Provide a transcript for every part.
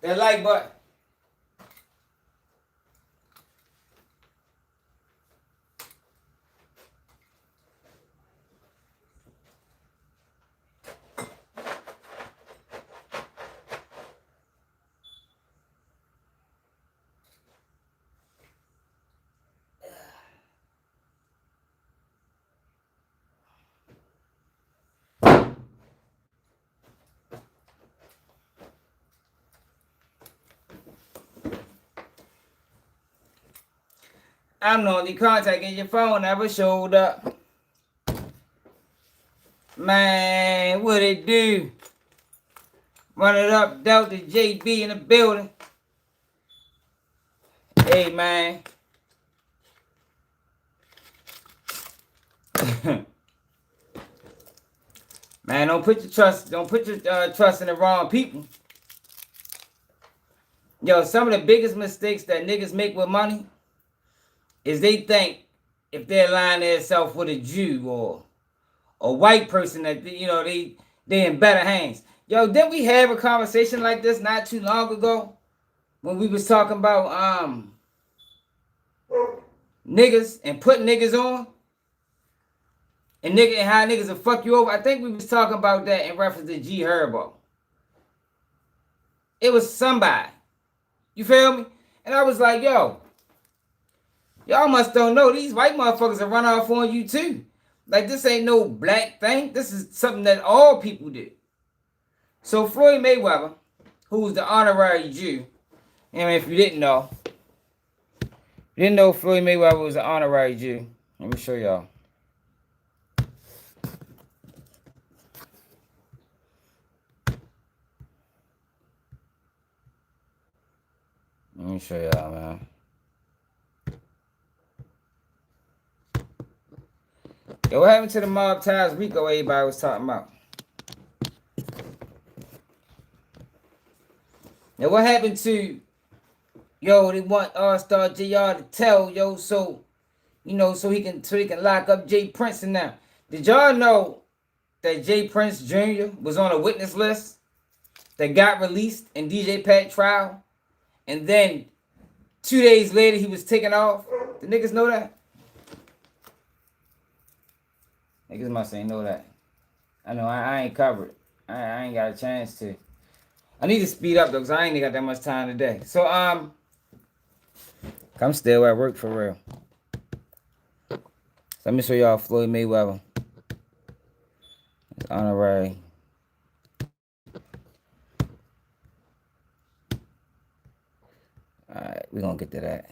that like button. I'm the only contact in your phone never showed up. Man, what it do? Run it up, Delta JB in the building. Hey, man. Man, don't put your trust in the wrong people. Yo, some of the biggest mistakes that niggas make with money is they think if they align themselves with a Jew or a white person that they in better hands. Yo, didn't we have a conversation like this not too long ago when we was talking about niggas and putting niggas on and how niggas will fuck you over? I think we was talking about that in reference to G Herbo. It was somebody. You feel me? And I was like, yo, y'all must don't know these white motherfuckers will run off on you too. Like, this ain't no black thing. This is something that all people do. So Floyd Mayweather, who's the honorary Jew, and if you didn't know Floyd Mayweather was an honorary Jew. Let me show y'all. Let me show y'all, man. Yo, what happened to the mob ties Rico everybody was talking about? Now, what happened to, yo, they want All-Star JR to tell, yo, so he can lock up Jay Prince and them. Did y'all know that Jay Prince Jr. was on a witness list that got released in DJ Pat trial? And then 2 days later, he was taken off. The niggas know that? Niggas must ain't know that. I know, I ain't covered. I ain't got a chance to. I need to speed up, though, because I ain't got that much time today. So, I'm still at work for real. So let me show y'all Floyd Mayweather. It's honorary. Alright, we're going to get to that.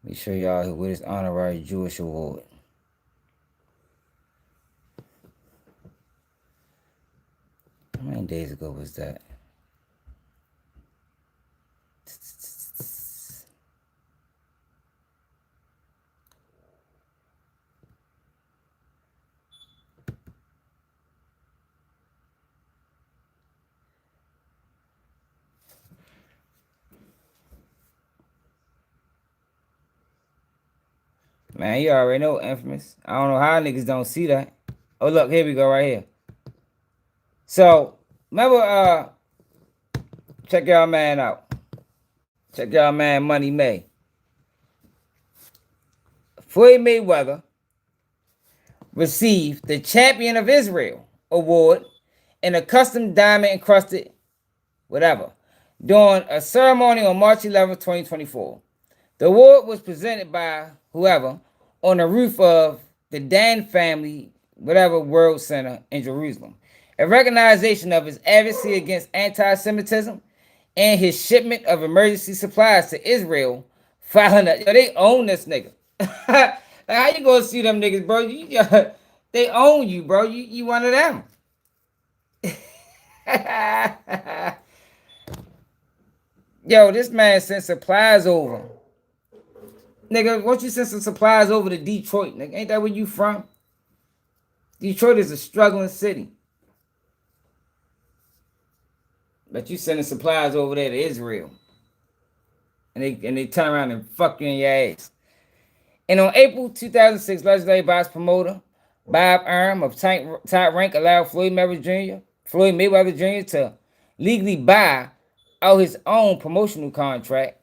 Let me show y'all with his honorary Jewish award. How many days ago was that? Man, you already know Infamous. I don't know how niggas don't see that. Oh, look, here we go right here. So, remember, check y'all man out. Check y'all man Money May. Floyd Mayweather received the Champion of Israel award in a custom diamond encrusted whatever during a ceremony on March 11, 2024. The award was presented by whoever on the roof of the Dan family World Center in Jerusalem. A recognition of his advocacy against anti-Semitism and his shipment of emergency supplies to Israel following that. Yo, they own this nigga. Like, how you gonna see them niggas, bro? They own you, bro. You one of them. Yo, this man sent supplies over. Nigga, won't you send some supplies over to Detroit? Nigga, ain't that where you from? Detroit is a struggling city. But you sending supplies over there to Israel. And they turn around and fuck you in your ass. And on April 2006, legendary box promoter Bob Arum of top rank allowed Floyd Mayweather Jr. Floyd Mayweather Jr. to legally buy out his own promotional contract.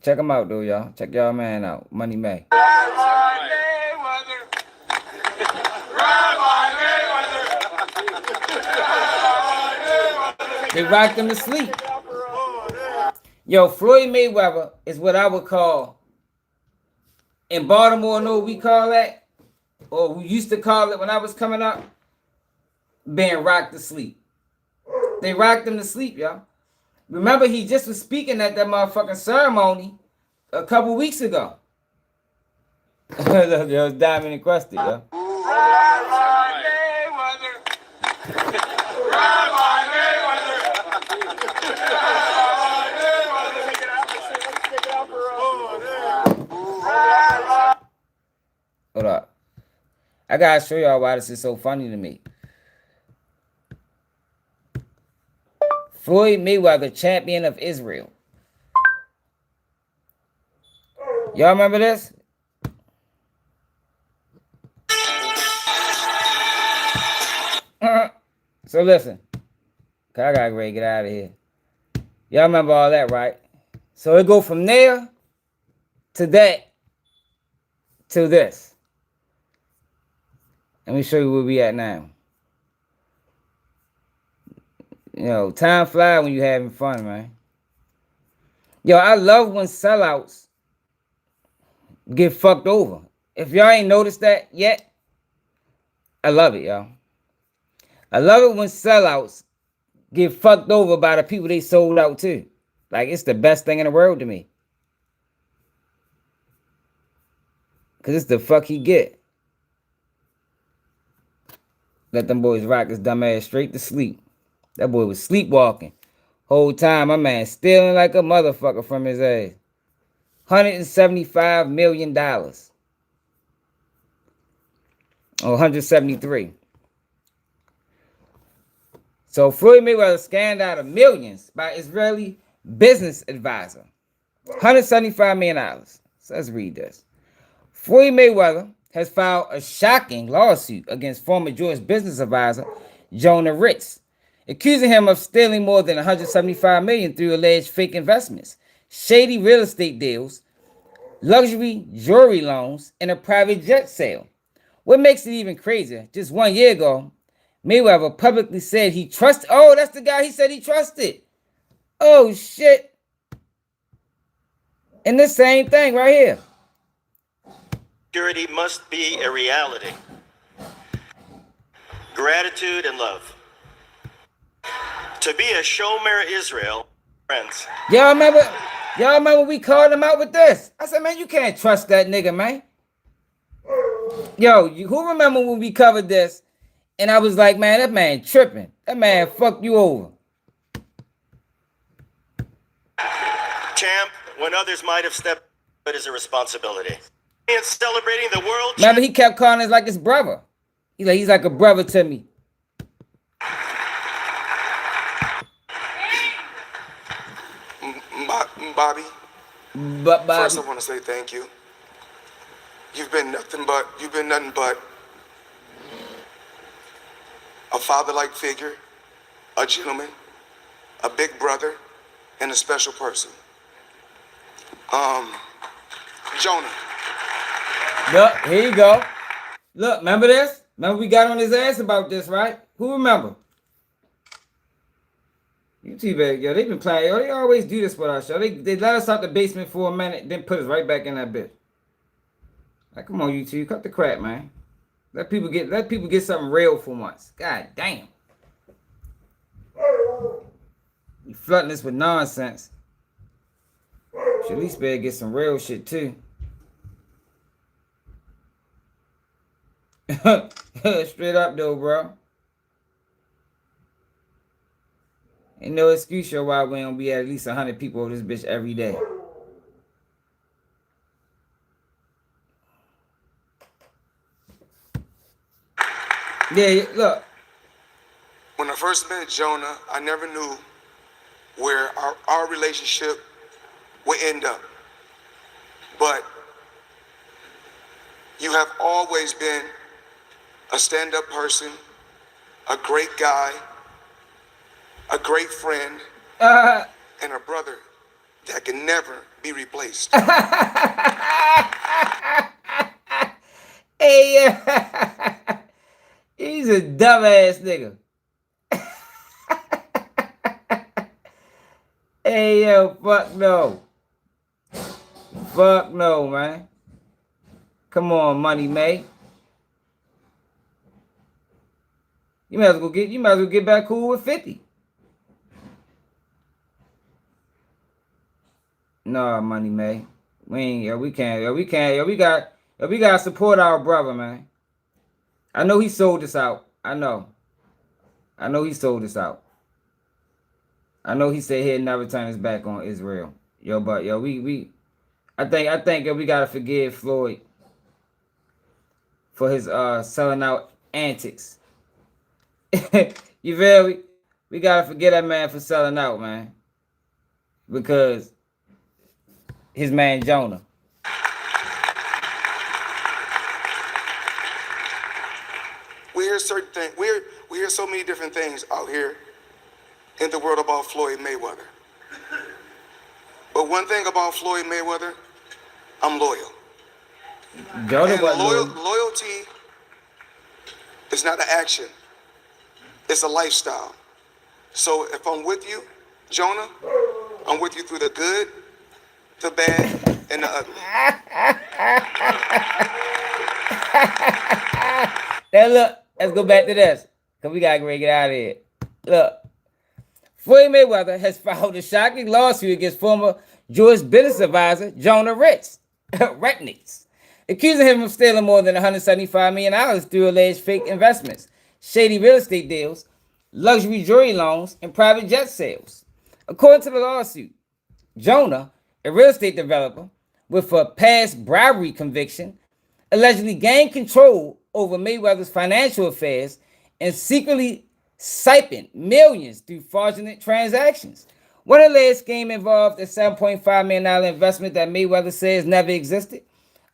Check him out, though, y'all. Check y'all man out. Money May. They rocked him to sleep. Yo, Floyd Mayweather is what I would call, in Baltimore, know what we call that? Or we used to call it when I was coming up? Being rocked to sleep. They rocked him to sleep, y'all. Remember, he just was speaking at that motherfucking ceremony a couple weeks ago. Look, yo, it's diamond encrusted, yo. Hold up. I gotta show y'all why this is so funny to me. Floyd Mayweather, champion of Israel. Y'all remember this? So listen. Cause I gotta ready to get out of here. Y'all remember all that, right? So it go from there to that to this. Let me show you where we at now. You know, time flies when you having fun, man. Yo, I love when sellouts get fucked over. If y'all ain't noticed that yet, I love it, y'all. I love it when sellouts get fucked over by the people they sold out to. Like, it's the best thing in the world to me. Because it's the fuck he get. Let them boys rock his dumb ass straight to sleep. That boy was sleepwalking. Whole time, my man stealing like a motherfucker from his ass. $175 million. Or 173. So Floyd Mayweather scammed out of millions by Israeli business advisor. $175 million. So let's read this. Floyd Mayweather has filed a shocking lawsuit against former Jewish business advisor Jonah Ritz, accusing him of stealing more than $175 million through alleged fake investments, shady real estate deals, luxury jewelry loans, and a private jet sale. What makes it even crazier, just 1 year ago, Mayweather publicly said he trusted. Oh, that's the guy he said he trusted. Oh, shit. And the same thing right here. Security must be a reality. Gratitude and love. To be a shomer Israel, friends. Y'all remember we called him out with this? I said, man, you can't trust that nigga, man. Yo, who remember when we covered this? And I was like, man, that man tripping. That man fucked you over. Champ, when others might have stepped, it is a responsibility. And celebrating the world. Remember, he kept calling us like his brother. He's like a brother to me. Bobby, Bobby. First I want to say thank you. You've been nothing but a father-like figure, a gentleman, a big brother, and a special person. Jonah. Look, here you go. Look, remember this? Remember we got on his ass about this, right? Who remember? YouTube, yo, they been playing. Yo, they always do this with our show. They let us out the basement for a minute, then put us right back in that bitch. Like, come on, YouTube, cut the crap, man. Let people get something real for once. God damn. You flooding us with nonsense. Should at least better get some real shit too. Straight up though, bro. Ain't no excuse yo why we don't be at least 100 people over this bitch every day. Yeah, look. When I first met Jonah, I never knew where our relationship would end up. But you have always been a stand-up person, a great guy, a great friend, Uh, and a brother that can never be replaced. hey, yeah. He's a dumbass nigga. Hey, yo, fuck no. Fuck no, man. Come on, Money May. You might as well get back cool with 50. Nah, Money May. We can't, we gotta support our brother, man. I know he sold us out. I know he sold us out. I know he said he'd never turn his back on Israel. Yo, but yo, I think we gotta forgive Floyd for his selling out antics. You feel me? We gotta forget that man for selling out, man. Because his man Jonah. We hear certain things. We hear so many different things out here in the world about Floyd Mayweather. But one thing about Floyd Mayweather, I'm loyal. Jonah And wasn't loyalty is not an action. It's a lifestyle. So if I'm with you, Jonah, I'm with you through the good, the bad, and the ugly. Now look, let's go back to this. Because we got to get out of here. Look. Floyd Mayweather has filed a shocking lawsuit against former Jewish business advisor Jonah Retnick, accusing him of stealing more than $175 million through alleged fake investments, shady real estate deals, luxury jewelry loans, and private jet sales. According to the lawsuit, Jonah, a real estate developer with a past bribery conviction, allegedly gained control over Mayweather's financial affairs and secretly siphoned millions through fraudulent transactions. One alleged scheme involved a $7.5 million investment that Mayweather says never existed.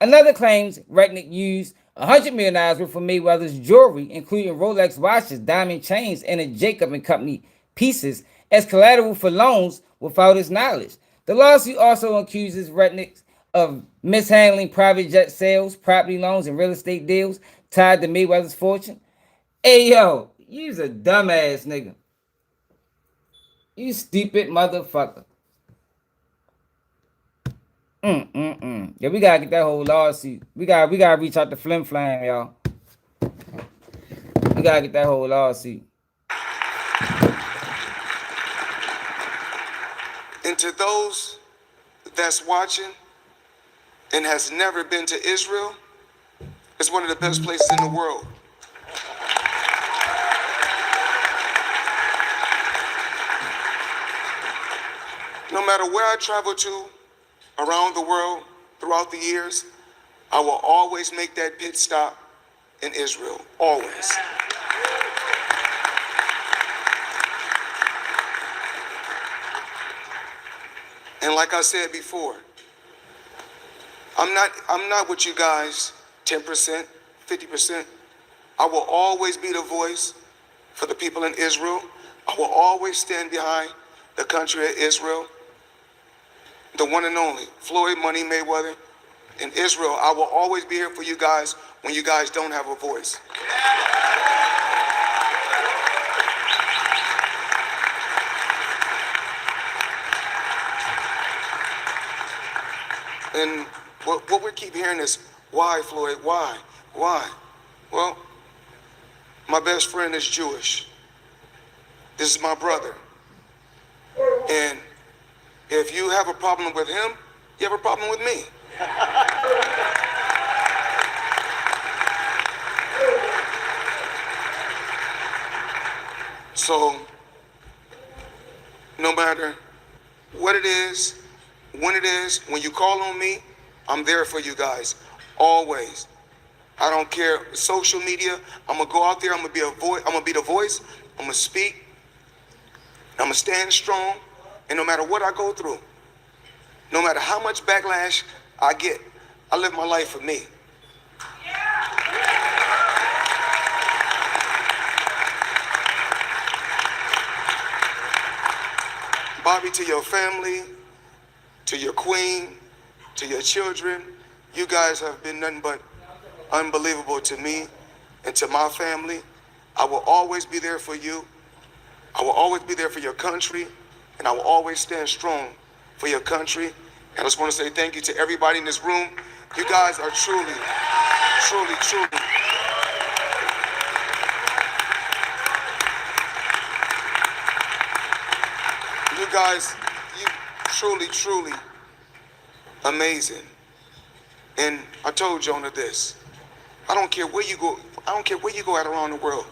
Another claims Retnick used $100 million worth of Mayweather's jewelry, including Rolex watches, diamond chains, and a Jacob and Company pieces, as collateral for loans without his knowledge. The lawsuit also accuses Retnick of mishandling private jet sales, property loans, and real estate deals tied to Mayweather's fortune. Hey, yo. You's a dumbass nigga. You stupid motherfucker. Yeah, we gotta get that whole lawsuit. We gotta reach out to Flim Flam, y'all. We gotta get that whole lawsuit. And to those that's watching and has never been to Israel, it's one of the best places in the world. No matter where I travel to around the world throughout the years, I will always make that pit stop in Israel. Always. And like I said before, I'm not with you guys 10%, 50%. I will always be the voice for the people in Israel. I will always stand behind the country of Israel. The one and only Floyd Money Mayweather in Israel. I will always be here for you guys when you guys don't have a voice. And what we keep hearing is, why, Floyd? Why? Why? Well, my best friend is Jewish. This is my brother. And if you have a problem with him, you have a problem with me. So, no matter what it is, when you call on me, I'm there for you guys, always. I don't care, social media, I'm gonna go out there, I'm gonna be a voice, I'm gonna be the voice, I'm gonna speak, I'm gonna stand strong. And no matter what I go through, no matter how much backlash I get, I live my life for me. Bobby, to your family, to your queen, to your children, you guys have been nothing but unbelievable to me and to my family. I will always be there for you. I will always be there for your country, and I will always stand strong for your country. And I just want to say thank you to everybody in this room. You guys are truly, truly, truly. You guys, you truly, truly amazing. And I told Jonah this. I don't care where you go. I don't care where you go out around the world.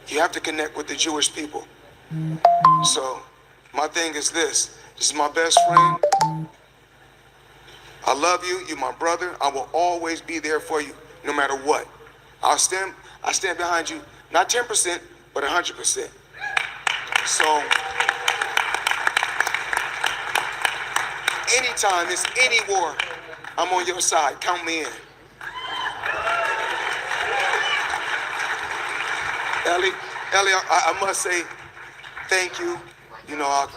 You have to connect with the Jewish people. So my thing is this. This is my best friend. I love you. You're my brother. I will always be there for you, no matter what. I stand behind you, not 10%, but 100%. So anytime it's any war, I'm on your side. Count me in. Ellie, I must say thank you. You know,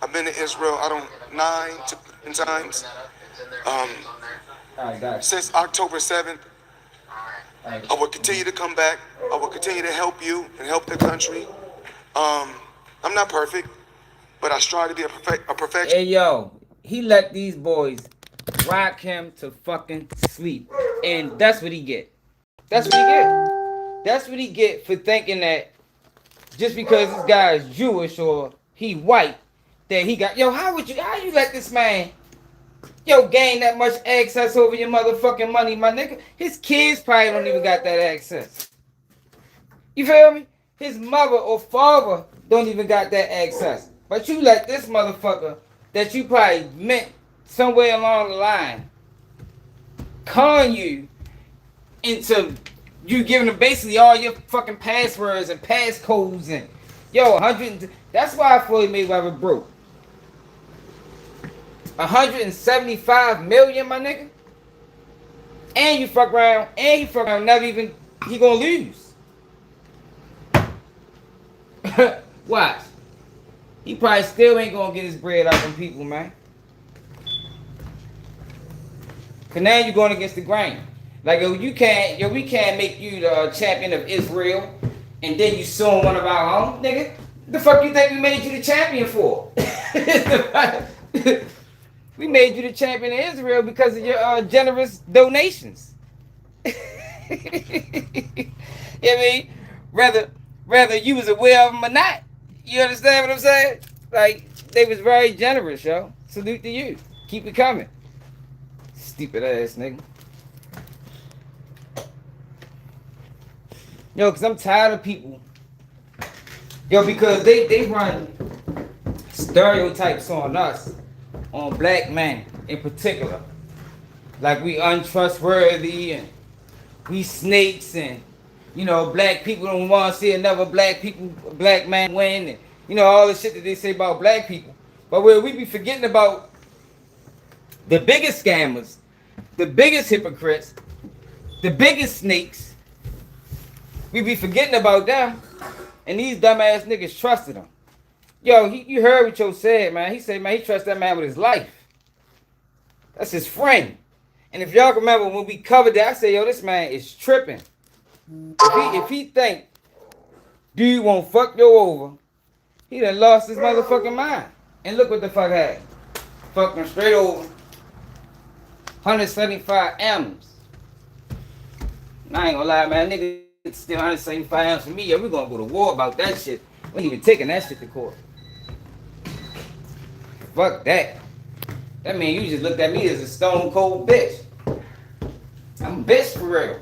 I've been to Israel, 9 times. Since October 7th. I will continue to come back. I will continue to help you and help the country. I'm not perfect, but I strive to be a perfection. Hey, yo, he let these boys rock him to fucking sleep. And that's what he get. That's what he get. That's what he get for thinking that just because this guy is Jewish or he white, that he got... Yo, how you let this man, gain that much access over your motherfucking money, my nigga? His kids probably don't even got that access. You feel me? His mother or father don't even got that access. But you let this motherfucker that you probably met somewhere along the line con you into you giving him basically all your fucking passwords and passcodes and 100. That's why Floyd Mayweather broke. 175 million, my nigga. And you fuck around, never even, he gonna lose. Watch. He probably still ain't gonna get his bread out from people, man. Cause now you're going against the grain. Like, we can't make you the champion of Israel and then you suing one of our own, nigga. The fuck you think we made you the champion for? We made you the champion of Israel because of your generous donations. You know what I mean? Whether you was aware of them or not. You understand what I'm saying? Like, they was very generous, yo. Salute to you. Keep it coming. Stupid ass nigga. Yo, because I'm tired of people. Yo, because they run stereotypes on us, on black men in particular. Like we untrustworthy and we snakes and, black people don't want to see another black man win and, all the shit that they say about black people. But where we be forgetting about the biggest scammers, the biggest hypocrites, the biggest snakes, we be forgetting about them, and these dumbass niggas trusted them. Yo, you heard what Joe said, man. He said, man, he trusts that man with his life. That's his friend. And if y'all remember when we covered that, I said, yo, this man is tripping. If he think dude won't fuck you over, he done lost his motherfucking mind. And look what the fuck happened. Fucked him straight over. 175 M's. I ain't gonna lie, man. Nigga, it's still 175 M's for me. Yeah, we gonna go to war about that shit. We ain't even taking that shit to court. Fuck that. That mean you just looked at me as a stone cold bitch. I'm a bitch for real.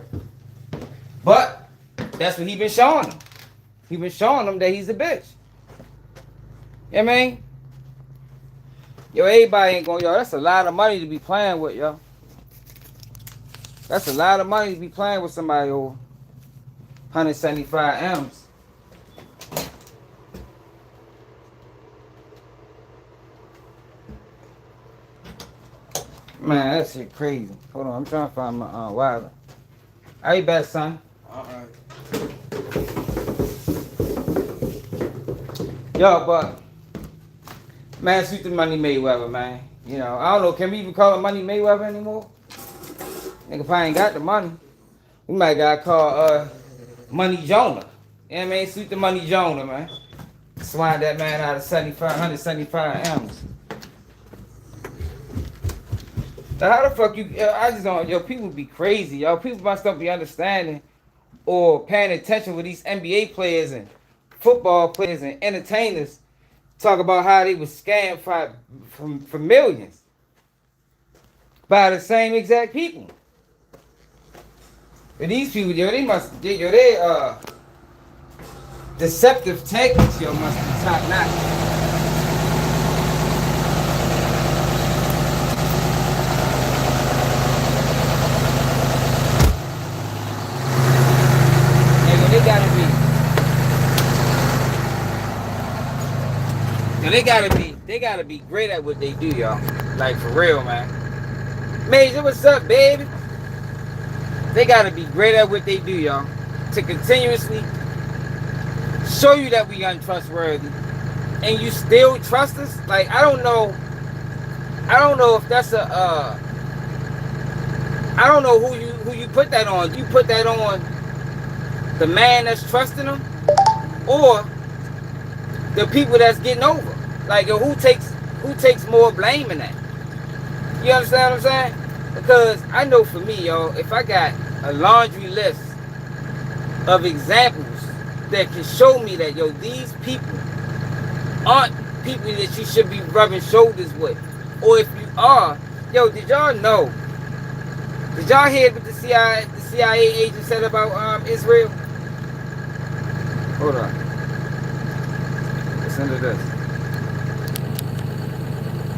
But that's what he been showing them. He been showing them that he's a bitch. You know what I mean? Yo, everybody ain't gonna, that's a lot of money to be playing with, yo. That's a lot of money to be playing with somebody over 175 M's. Man, that shit crazy. Hold on, I'm trying to find my wallet. Are you back, son? Alright. Yo, but Man, shoot the Money Mayweather, man. You know, I don't know. Can we even call him Money Mayweather anymore? Nigga probably ain't got the money. We might gotta call Money Jonah. You know what I mean? Shoot the Money Jonah, man. Swine that man out of 175 M's. Now how the fuck you? I just don't. Yo, people be crazy. Yo, people must not be understanding or paying attention with these NBA players and football players and entertainers talk about how they was scammed for millions by the same exact people. But these people, yo, they deceptive tactics, yo, must be top notch. They gotta be great at what they do, y'all. Like for real, man. Major, what's up, baby? They gotta be great at what they do, y'all. To continuously show you that we untrustworthy, and you still trust us. Like I don't know if that's a I don't know who you put that on. You put that on the man that's trusting them, or the people that's getting over. Like, yo, who takes more blame in that? You understand what I'm saying? Because I know for me, yo, if I got a laundry list of examples that can show me that, yo, these people aren't people that you should be rubbing shoulders with. Or if you are, yo, did y'all know? Did y'all hear what the CIA agent said about Israel? Hold on. Listen to this.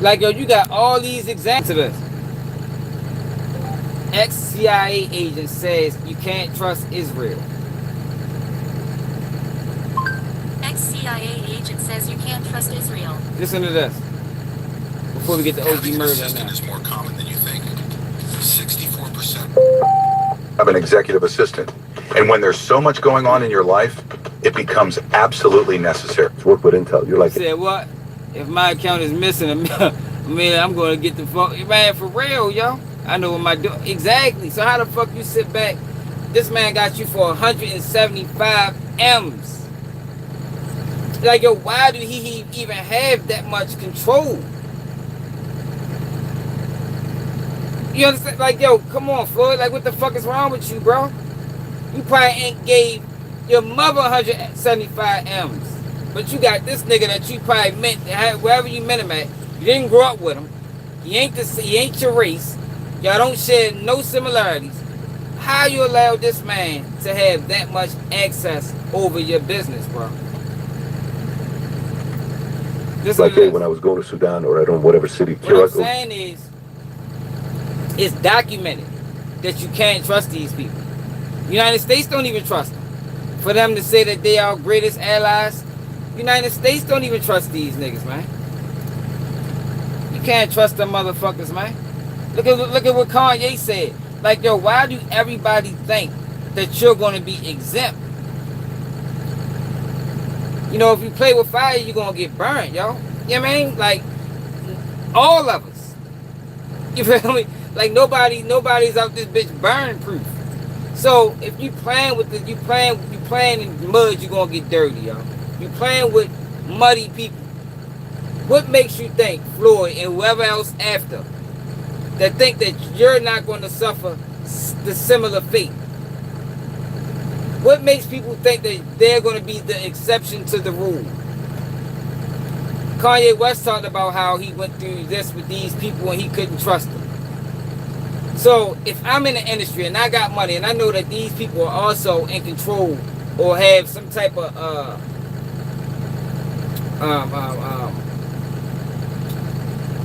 Like, yo, you got all these examples of this. Ex-CIA agent says you can't trust Israel. Ex-CIA agent says you can't trust Israel. Listen to this. Before we get to OG murder now. Is more common than you think. 64%. Have an executive assistant. And when there's so much going on in your life, it becomes absolutely necessary to work with intel. You're like, said what? If my account is missing, man, I'm gonna get the fuck, man, for real, yo. I know what my do exactly. So how the fuck you sit back? This man got you for 175 M's. Like, yo, why do he even have that much control? You understand? Like, yo, come on, Floyd. Like, what the fuck is wrong with you, bro? You probably ain't gave your mother 175 M's. But you got this nigga that you probably met, wherever you met him at. You didn't grow up with him. He ain't your race. Y'all don't share no similarities. How you allow this man to have that much access over your business, bro? like hey, when I was going to Sudan or I don't know, whatever city. What I'm saying is, it's documented that you can't trust these people. The United States don't even trust them. For them to say that they are our greatest allies, United States don't even trust these niggas, man. You can't trust them motherfuckers, man. Look at what Kanye said. Like, yo, why do everybody think that you're going to be exempt? You know, if you play with fire, you're going to get burned, yo. You know what I mean? Like, all of us. You feel me? Like, nobody's out this bitch burn proof. So, if you playing with you playing in mud, you're going to get dirty, yo. You playing with muddy people. What makes you think, Floyd and whoever else after, that think that you're not going to suffer the similar fate? What makes people think that they're going to be the exception to the rule? Kanye West talked about how he went through this with these people and he couldn't trust them. So if I'm in the industry and I got money and I know that these people are also in control or have some type of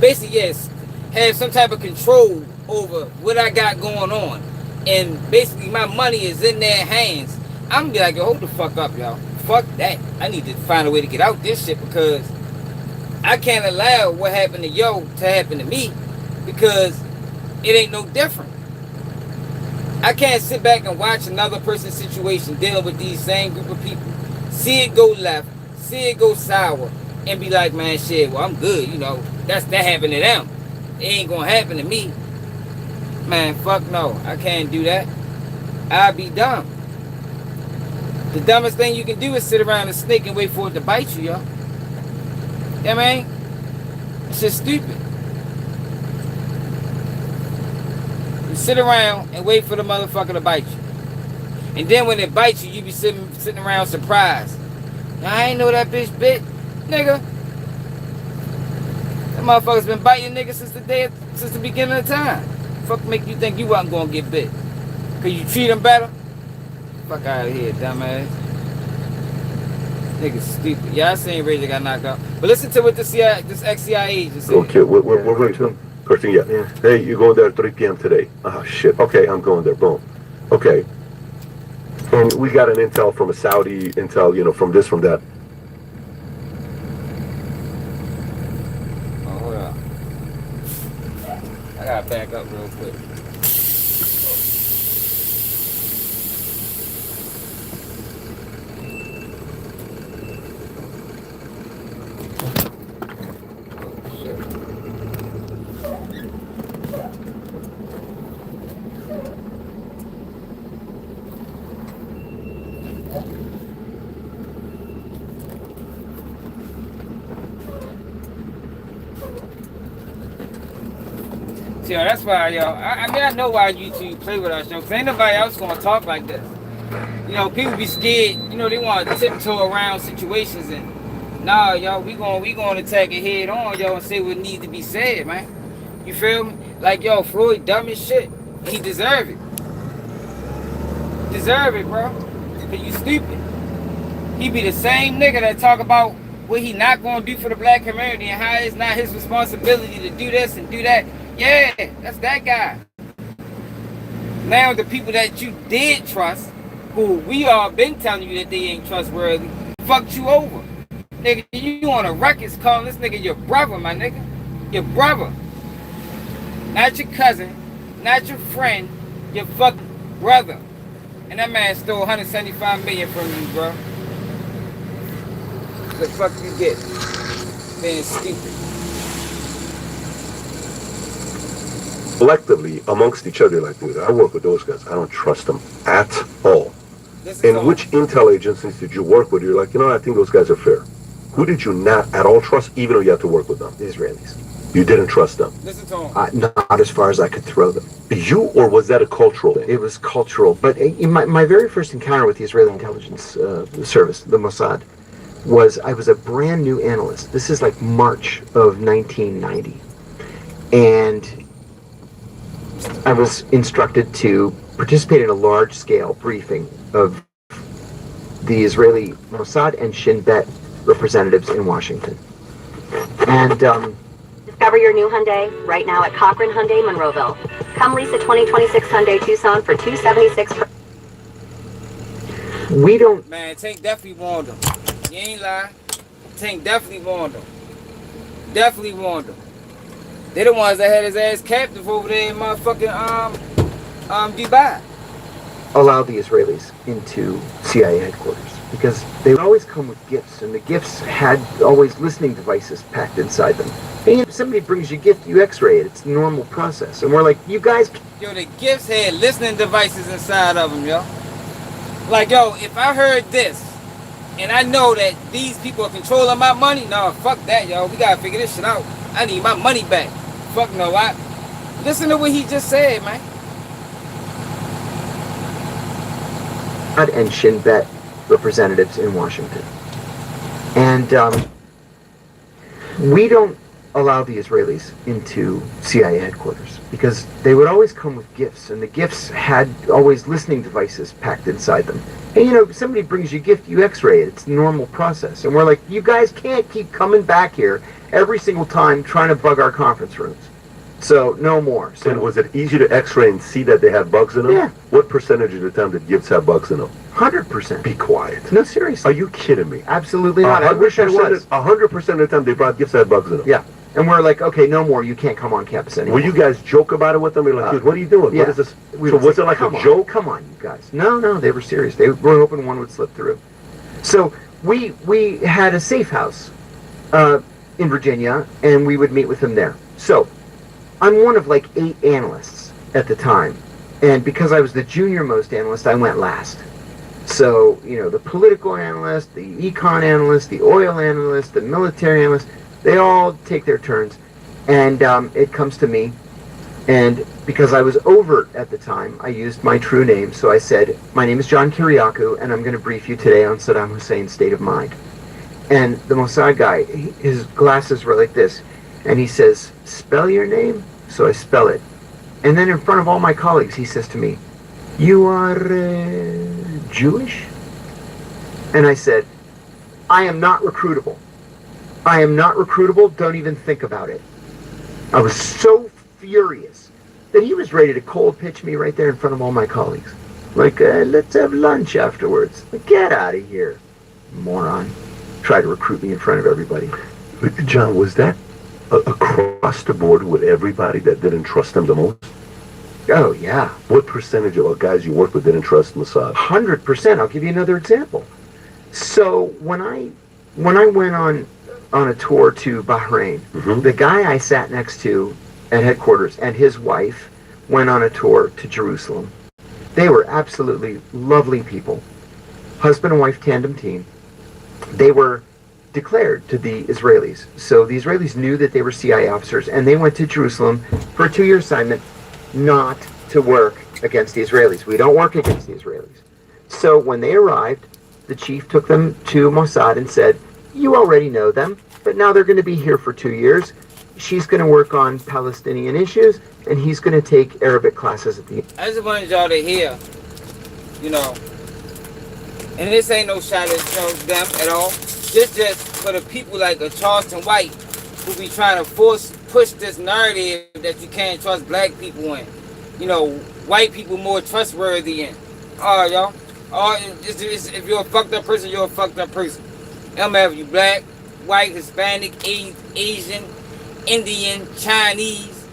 basically, yes, have some type of control over what I got going on, and basically my money is in their hands, I'm gonna be like, yo, hold the fuck up, y'all. Fuck that. I need to find a way to get out this shit, because I can't allow what happened to yo to happen to me, because it ain't no different. I can't sit back and watch another person's situation dealing with these same group of people, see it go left, see it go sour, and be like, man, shit, well, I'm good, you know. That happened to them. It ain't gonna happen to me. Man, fuck no. I can't do that. I'd be dumb. The dumbest thing you can do is sit around and snake and wait for it to bite you, yo. You know what I mean? It's just stupid. You sit around and wait for the motherfucker to bite you. And then when it bites you, you be sitting around surprised. Now, I ain't know that bitch bit. Nigga. That motherfucker's been biting niggas since the beginning of time. Fuck make you think you wasn't gonna get bit? Cause you treat them better? Fuck out of here, dumbass. Niggas stupid. Yeah, I seen Ray that got knocked out. But listen to what this ex-CIA agent said. Okay, we're going to first thing, yeah. Hey, you're going there at 3 p.m. today. Oh, shit. Okay, I'm going there. Boom. Okay. And we got an intel from a Saudi intel, you know, from this, from that. Oh, hold on. I gotta back up real quick. Yo, that's why, yo. I mean, I know why YouTube play with us, yo. Cause ain't nobody else gonna talk like this. You know, people be scared. You know, they want to tiptoe around situations, and nah, yo, we gonna attack it head on, yo, and say what needs to be said, man. You feel me? Like, yo, Floyd dumb as shit. He deserve it. Deserve it, bro. Cause you stupid. He be the same nigga that talk about what he not gonna do for the black community and how it's not his responsibility to do this and do that. Yeah, that's that guy. Now the people that you did trust, who we all been telling you that they ain't trustworthy, fucked you over. Nigga, you on a records calling this nigga your brother, my nigga. Your brother. Not your cousin, not your friend, your fucking brother. And that man stole 175 million from you, bro. The fuck you get? Being stupid. Collectively, amongst each other, like, dude, I work with those guys. I don't trust them at all. And which intel agencies did you work with? You're like, you know, I think those guys are fair. Who did you not at all trust, even though you had to work with them? The Israelis. You didn't trust them? Listen to him. Not as far as I could throw them. You, or was that a cultural thing? It was cultural. But in my very first encounter with the Israeli intelligence service, the Mossad, I was a brand new analyst. This is like March of 1990. And I was instructed to participate in a large-scale briefing of the Israeli Mossad and Shin Bet representatives in Washington. And discover your new Hyundai right now at Cochran Hyundai Monroeville. Come lease a 2026 Hyundai Tucson for $276. We don't. Man, Tank definitely warned him. You ain't lying. Tank definitely warned him. Definitely warned him. They the ones that had his ass captive over there in motherfucking Dubai. Allow the Israelis into CIA headquarters because they would always come with gifts, and the gifts had always listening devices packed inside them. And if somebody brings you a gift, you X-ray it. It's the normal process. And we're like, you guys. Yo, the gifts had listening devices inside of them, yo. Like, yo, if I heard this, and I know that these people are controlling my money, no, fuck that, yo. We gotta figure this shit out. I need my money back. Fuck no, listen to what he just said, man. And Shin Bet representatives in Washington. And we don't allow the Israelis into CIA headquarters because they would always come with gifts, and the gifts had always listening devices packed inside them. And you know, if somebody brings you a gift, you X-ray it. It's the normal process. And we're like, you guys can't keep coming back here every single time trying to bug our conference rooms. So, no more. So, and was it easy to X-ray and see that they had bugs in them? Yeah. What percentage of the time did gifts have bugs in them? 100%. Be quiet. No, seriously. Are you kidding me? Absolutely not. I wish I was. 100% of the time they brought gifts that had bugs in them. Yeah. And we're like, okay, no more. You can't come on campus anymore. Will you guys joke about it with them? You're like, dude, what are you doing? Yeah. What is this? We So was it like a joke? Come on, you guys. No, they were serious. They were hoping one would slip through. So we had a safe house in Virginia, and we would meet with them there. So I'm one of like 8 analysts at the time, and because I was the junior most analyst, I went last. So, you know, the political analyst, the econ analyst, the oil analyst, the military analyst, they all take their turns, and it comes to me. And because I was overt at the time, I used my true name. So I said, my name is John Kiriakou, and I'm going to brief you today on Saddam Hussein's state of mind. And the Mossad guy, his glasses were like this, and he says, spell your name? So I spell it. And then in front of all my colleagues, he says to me, you are Jewish? And I said, I am not recruitable. I am not recruitable. Don't even think about it. I was so furious that he was ready to cold pitch me right there in front of all my colleagues. Like, let's have lunch afterwards. Like, get out of here, moron. Try to recruit me in front of everybody. John, was that across the board with everybody that didn't trust him the most? Oh, yeah. What percentage of the guys you work with didn't trust Mossad? 100%. I'll give you another example. So when I went on a tour to Bahrain, the guy I sat next to at headquarters and his wife went on a tour to Jerusalem. They were absolutely lovely people. Husband and wife tandem team. They were declared to the Israelis. So the Israelis knew that they were CIA officers, and they went to Jerusalem for a 2-year assignment not to work against the Israelis. We don't work against the Israelis. So when they arrived, the chief took them to Mossad and said, you already know them, but now they're going to be here for 2 years. She's going to work on Palestinian issues, and he's going to take Arabic classes at the end. I just wanted y'all to hear, you know, and this ain't no shot at them at all. This just for the people like a Charleston White who be trying to push this narrative that you can't trust black people in. You know, white people more trustworthy in. Alright, y'all. If you're a fucked up person, you're a fucked up person. It don't matter if you black, white, Hispanic, Asian, Indian, Chinese.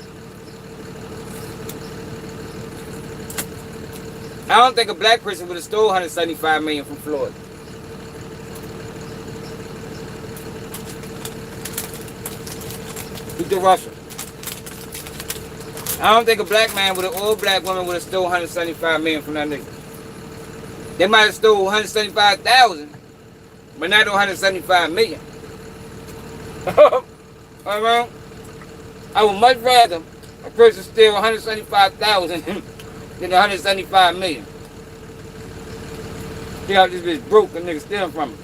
I don't think a black person would have stole $175 million from Floyd. To Russia. I don't think a black man or a black woman would have stole $175 million from that nigga. They might have stole $175,000, but not $175 million. Alright? I would much rather a person steal $175,000 than $175 million. See how this bitch broke and nigga stealing from him.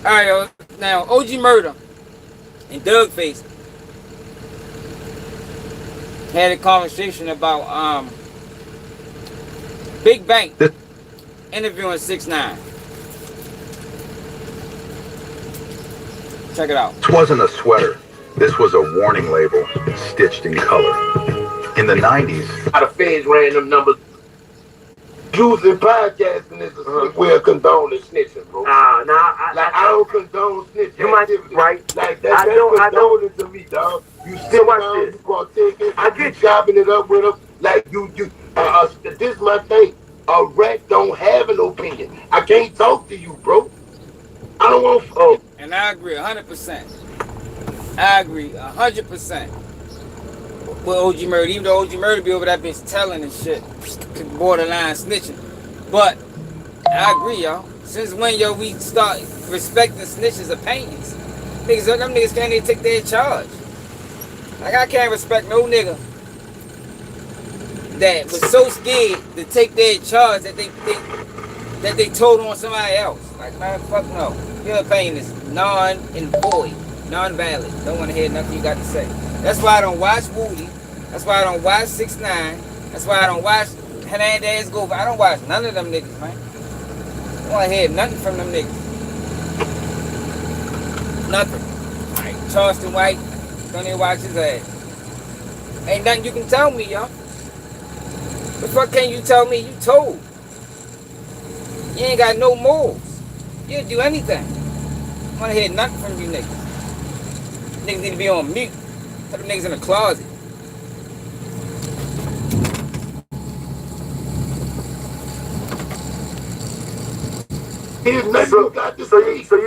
Alright, y'all. Now, OG MURDA and DAWGFACETV had a conversation about Big Bank interviewing 6ix9ine. Check it out. This wasn't a sweater. This was a warning label stitched in color. In the 90s, how the feds ran them numbers. Using podcasting is a slick way of condoning snitching, bro. I don't condone snitching. You might be right. Like that's condoning to me, dog. You sit down, you gonna take it. I get chopping it up with them. Like this is my thing. A rat don't have an opinion. I can't talk to you, bro. I don't want. And I agree 100%. I agree 100% with OG MURDA. Even though OG MURDA be over that bitch telling and shit, borderline snitching. But I agree, y'all. Since when, yo, we start respecting snitches' opinions? Niggas, them niggas can't even take their charge. Like, I can't respect no nigga that was so scared to take their charge that they told on somebody else. Like, man, fuck no. Your opinion is non-void, non-valid. Don't want to hear nothing you got to say. That's why I don't watch Woody. That's why I don't watch 6ix9ine. That's why I don't watch Hernandez Go. I don't watch none of them niggas, man. I don't want to hear nothing from them niggas. Nothing. Like Charleston White, don't even watch his ass. Ain't nothing you can tell me, y'all. The fuck can you tell me? You told. You ain't got no moves. You'll do anything. I want to hear nothing from you niggas. Niggas need to be on mute. Put them niggas in the closet. Here's nothing you got to say. So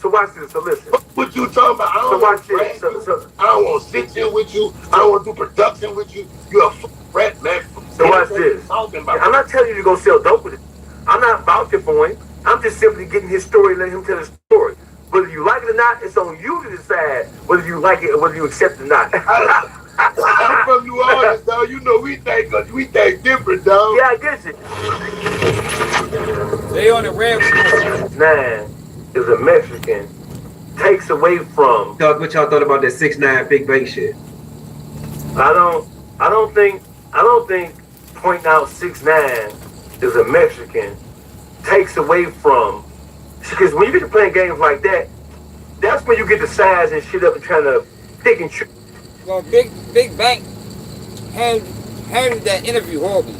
watch this. So listen. What you talking about? I don't want to brag you. I don't want to sit here with you. I don't want to do production with you. You're a rat, man. So watch this. Talking about. I'm not telling you to go sell dope with it. I'm not vouching for him. I'm just simply getting his story, letting him tell his story. Whether you like it or not, it's on you to decide whether you like it or whether you accept it or not. I'm from New Orleans, dog. You know we think different, dog. Yeah, I get it. They on the red. 6ix9ine is a Mexican. Takes away from. What y'all thought about that 6ix9ine big bank shit? I don't think pointing out 6ix9ine is a Mexican takes away from, because when you get to playing games like that, that's when you get the size and shit up and trying to pick and choose. Well, Big Bank handled that interview horribly.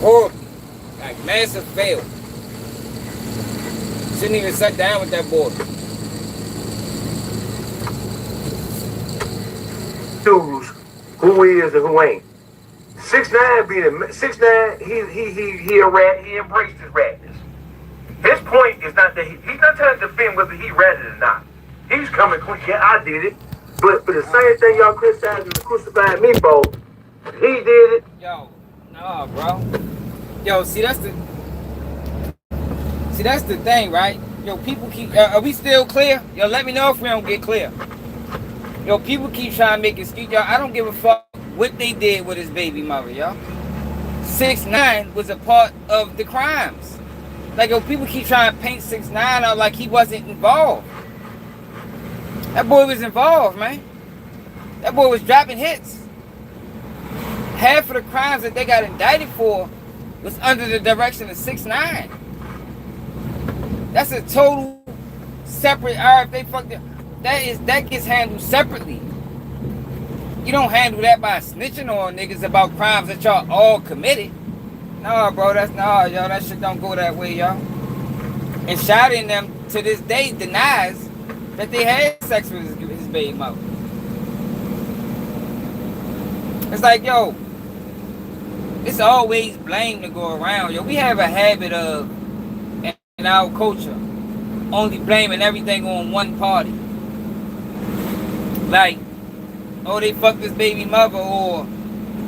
Horribly. Like massive fail. Shouldn't even sit down with that boy. Choose who is and who ain't. 6ix9ine being a 6ix9ine, he a rat. He embraced his ratness. His point is not that he's not trying to defend whether he ratted or not. He's coming quick. Yeah, I did it. But for the same thing y'all criticizing and crucifying me for, he did it. Yo, nah, bro. Yo, see that's the thing, right? Yo, people keep. Are we still clear? Yo, let me know if we don't get clear. Yo, people keep trying to make excuses. Yo, I don't give a fuck what they did with his baby mother, yo. 6ix9ine was a part of the crimes. Like, yo, people keep trying to paint 6ix9ine out like he wasn't involved. That boy was involved, man. That boy was dropping hits. Half of the crimes that they got indicted for was under the direction of 6ix9ine. That's a total separate. If they fucked it, that gets handled separately. You don't handle that by snitching on niggas about crimes that y'all all committed. No, bro, y'all. That shit don't go that way, y'all. And Shotty and them to this day denies that they had sex with his baby mother. It's like, yo, it's always blame to go around. Yo, we have a habit of, in our culture, only blaming everything on one party. Like, oh, they fucked this baby mother, or,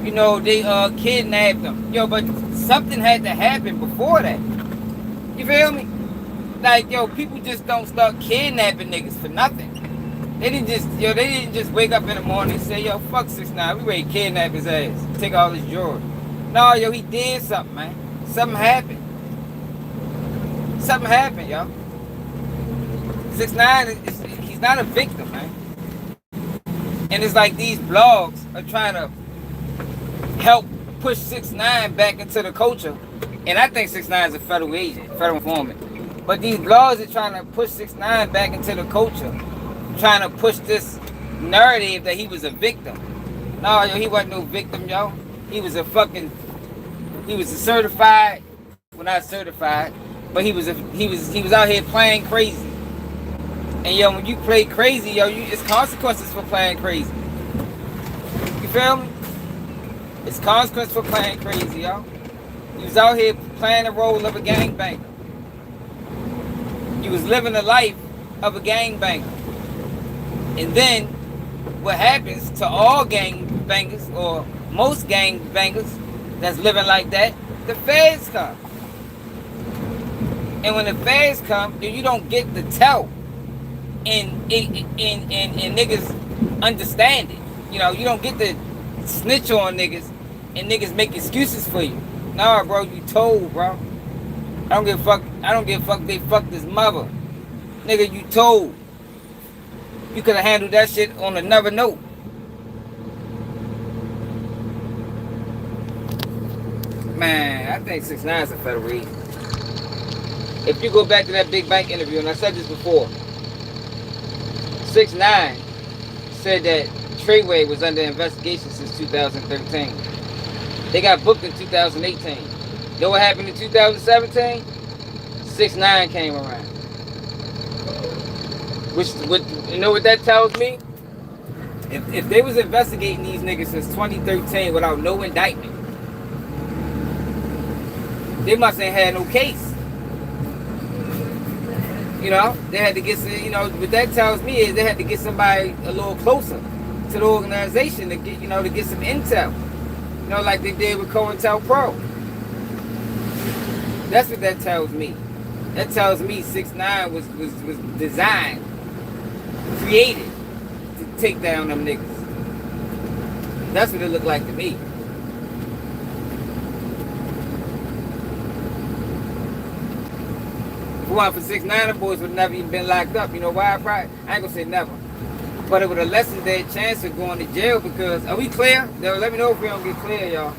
you know, they kidnapped them. Yo, but something had to happen before that. You feel me? Like, yo, people just don't start kidnapping niggas for nothing. They didn't just wake up in the morning and say, yo, fuck 6ix9ine, we ready to kidnap his ass, take all his jewelry. No, yo, he did something, man. Something happened. Something happened, yo. 6ix9ine, he's not a victim, man. And it's like these blogs are trying to help push 6ix9ine back into the culture. And I think 6ix9ine is a federal agent, federal informant. But these blogs are trying to push 6ix9ine back into the culture, trying to push this narrative that he was a victim. No, yo, he wasn't no victim, yo. He was a certified, well, not certified, but he was out here playing crazy. And yo, when you play crazy, yo, it's consequences for playing crazy. You feel me? It's consequences for playing crazy, yo. He was out here playing the role of a gangbanger. He was living the life of a gangbanger. And then, what happens to all gangbangers, or most gangbangers that's living like that, the feds come. And when the feds come, then you don't get the tell. And niggas understand it. You know, you don't get to snitch on niggas and niggas make excuses for you. Nah, bro, you told, bro. I don't give a fuck they fucked his mother. Nigga, you told. You could have handled that shit on another note. Man, I think 6ix9ine is a federal agent. If you go back to that Big Bank interview, and I said this before, 6ix9ine said that Treyway was under investigation since 2013. They got booked in 2018. You know what happened in 2017? 6ix9ine came around. You know what that tells me? If they was investigating these niggas since 2013 without no indictment, They must have had no case. You know, they had to get, you know, what that tells me is they had to get somebody a little closer to the organization to get, you know, to get some intel. You know, like they did with COINTELPRO. That's what that tells me. That tells me 6ix9ine was designed, created to take down them niggas. That's what it looked like to me. If it wasn't for 6ix9ine, the boys would never even been locked up. You know why? I ain't gonna say never. But it would have lessened their chance of going to jail because, are we clear? Let me know if we don't get clear, y'all.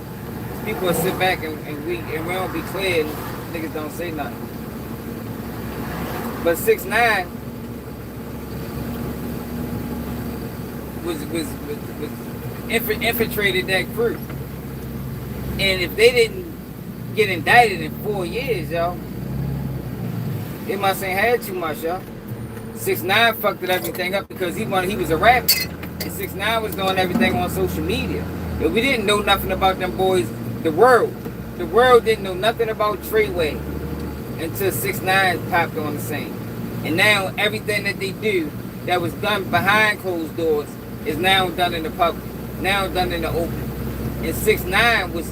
People will sit back and we don't be clear and niggas don't say nothing. But 6ix9ine was infiltrated that crew. And if they didn't get indicted in 4 years, y'all, they must ain't had too much, y'all. 6ix9ine fucked everything up because he was a rapper. And 6ix9ine was doing everything on social media. And we didn't know nothing about them boys. The world didn't know nothing about Treyway until 6ix9ine popped on the scene. And now everything that they do that was done behind closed doors is now done in the public, now done in the open. And 6ix9ine was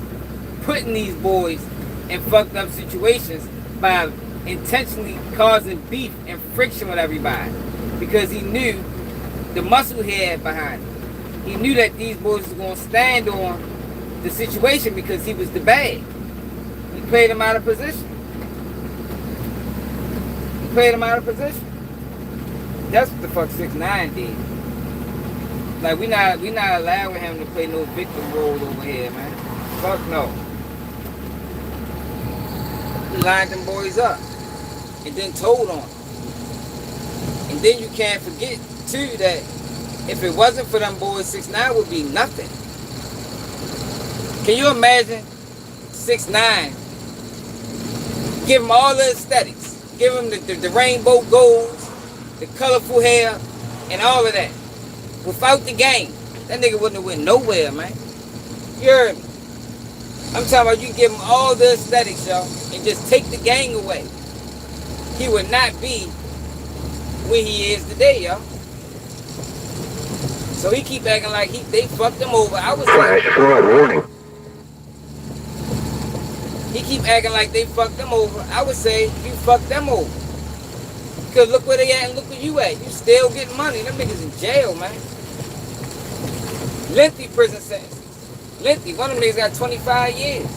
putting these boys in fucked up situations by intentionally causing beef and friction with everybody because he knew the muscle he had behind him. He knew that these boys were going to stand on the situation because he was the bag. He played him out of position. That's what the fuck 6ix9ine did. Like we not allowing him to play no victim role over here, man. Fuck no. He lined them boys up and then told on them. And then you can't forget too that if it wasn't for them boys, 6ix9ine would be nothing. Can you imagine 6ix9ine? Give him all the aesthetics. Give him the rainbow golds, the colorful hair, and all of that. Without the game, that nigga wouldn't have went nowhere, man. You heard me? I'm talking about you give him all the aesthetics, y'all, and just take the gang away. He would not be where he is today, y'all. So he keep acting like they fucked him over. I was Flash flood warning. He keep acting like they fucked them over. I would say you fucked them over. Because look where they at and look where you at. You still getting money. Them niggas in jail, man. Lengthy prison sentences. Lengthy. One of them niggas got 25 years.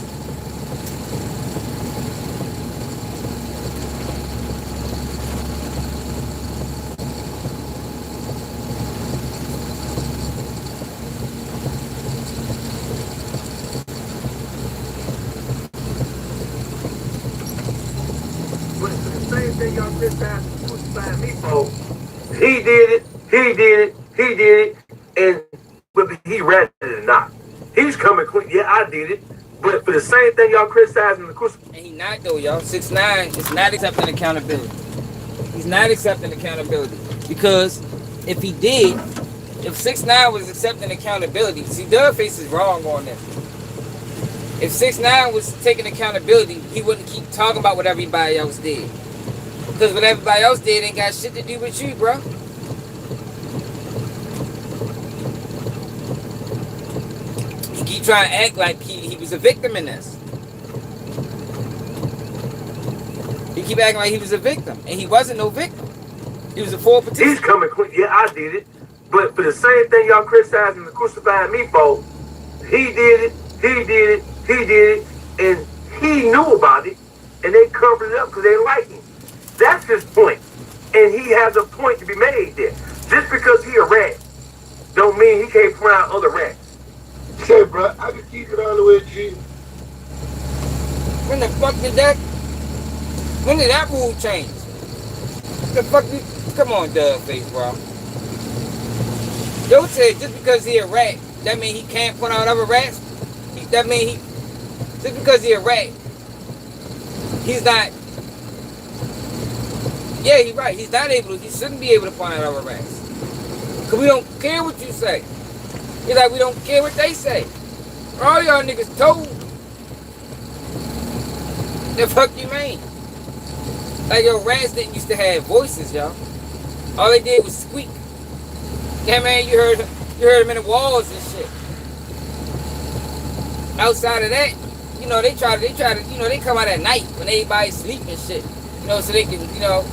He did it, and whether he ratted it or not, he's coming clean. Yeah, I did it, but for the same thing y'all criticizing the crucifixion. And he not though, y'all. 6ix9ine is not accepting accountability. He's not accepting accountability because if he did, if 6ix9ine was accepting accountability, see, DAWGFACE is wrong on this. If 6ix9ine was taking accountability, he wouldn't keep talking about what everybody else did. Because what everybody else did ain't got shit to do with you, bro. He keep trying to act like he was a victim in this. He keep acting like he was a victim, and he wasn't no victim. He was a full participant. He's coming clean. Yeah, I did it, but for the same thing y'all criticizing the crucifying me for, he did it, and he knew about it, and they covered it up because they like him. That's his point, and he has a point to be made there. Just because he a rat, don't mean he can't point out other rats. Say, bro, I can keep it all the way, G. When the fuck did that? When did that rule change? The fuck? Come on, DAWGFACE, bro. Don't say just because he a rat, that mean he can't point out other rats. That mean he just because he a rat, he's not. Yeah, he's right. He's not able to. He shouldn't be able to point out other rats. Cause we don't care what you say. It's like we don't care what they say. All y'all niggas told. The fuck you mean? Like, yo, rats didn't used to have voices, y'all. All they did was squeak. Yeah, man, you heard them in the walls and shit. Outside of that, you know, they try to, you know, they come out at night when everybody's sleeping and shit. You know, so they can, you know,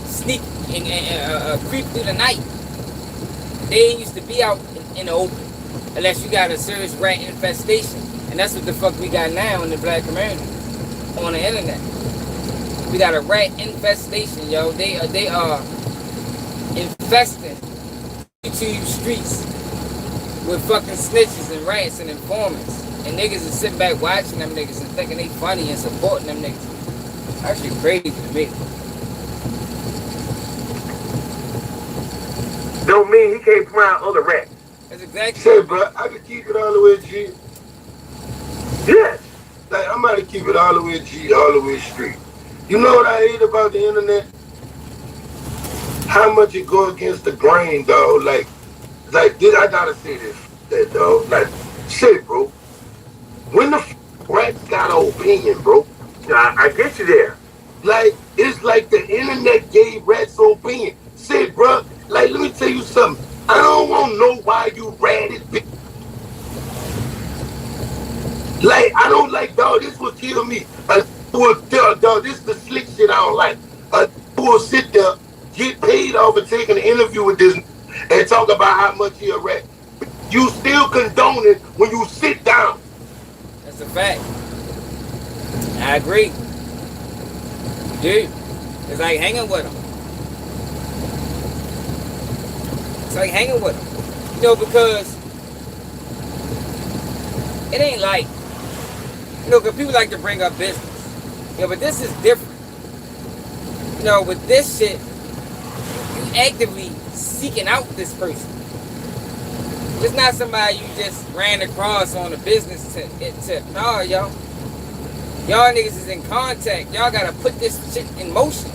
sneak and creep through the night. They ain't used to be out in the open unless you got a serious rat infestation. And that's what the fuck we got now in the black community on the internet. We got a rat infestation, yo. They are infesting YouTube streets with fucking snitches and rats and informants. And niggas is sitting back watching them niggas and thinking they funny and supporting them niggas. Actually crazy to me. Don't mean he can't find other rats. That's exactly. Say, bro, I can keep it all the way G. Yes. Like, I'm about to keep it all the way G, all the way straight. You know what I hate about the internet? How much it go against the grain, dog. Like this, I gotta say this, that dog. Like, shit, bro. When the rats got an opinion, bro. I get you there. Like, it's like the internet gave rats an opinion. Say, bro, like, let me tell you something. I don't want to know why you ratted, bitch. Like, I don't like, dog, this will kill me. Dog, this is the slick shit I don't like. Who will sit there, get paid off and take an interview with this and talk about how much he a rat. You still condone it when you sit down. That's a fact. I agree. Dude, it's like hanging with him. It's like hanging with him. You know, because it ain't like, you know, because people like to bring up business. You know, but this is different. You know, with this shit, you actively seeking out this person. It's not somebody you just ran across on a business tip. No, y'all. Y'all niggas is in contact. Y'all gotta put this shit in motion.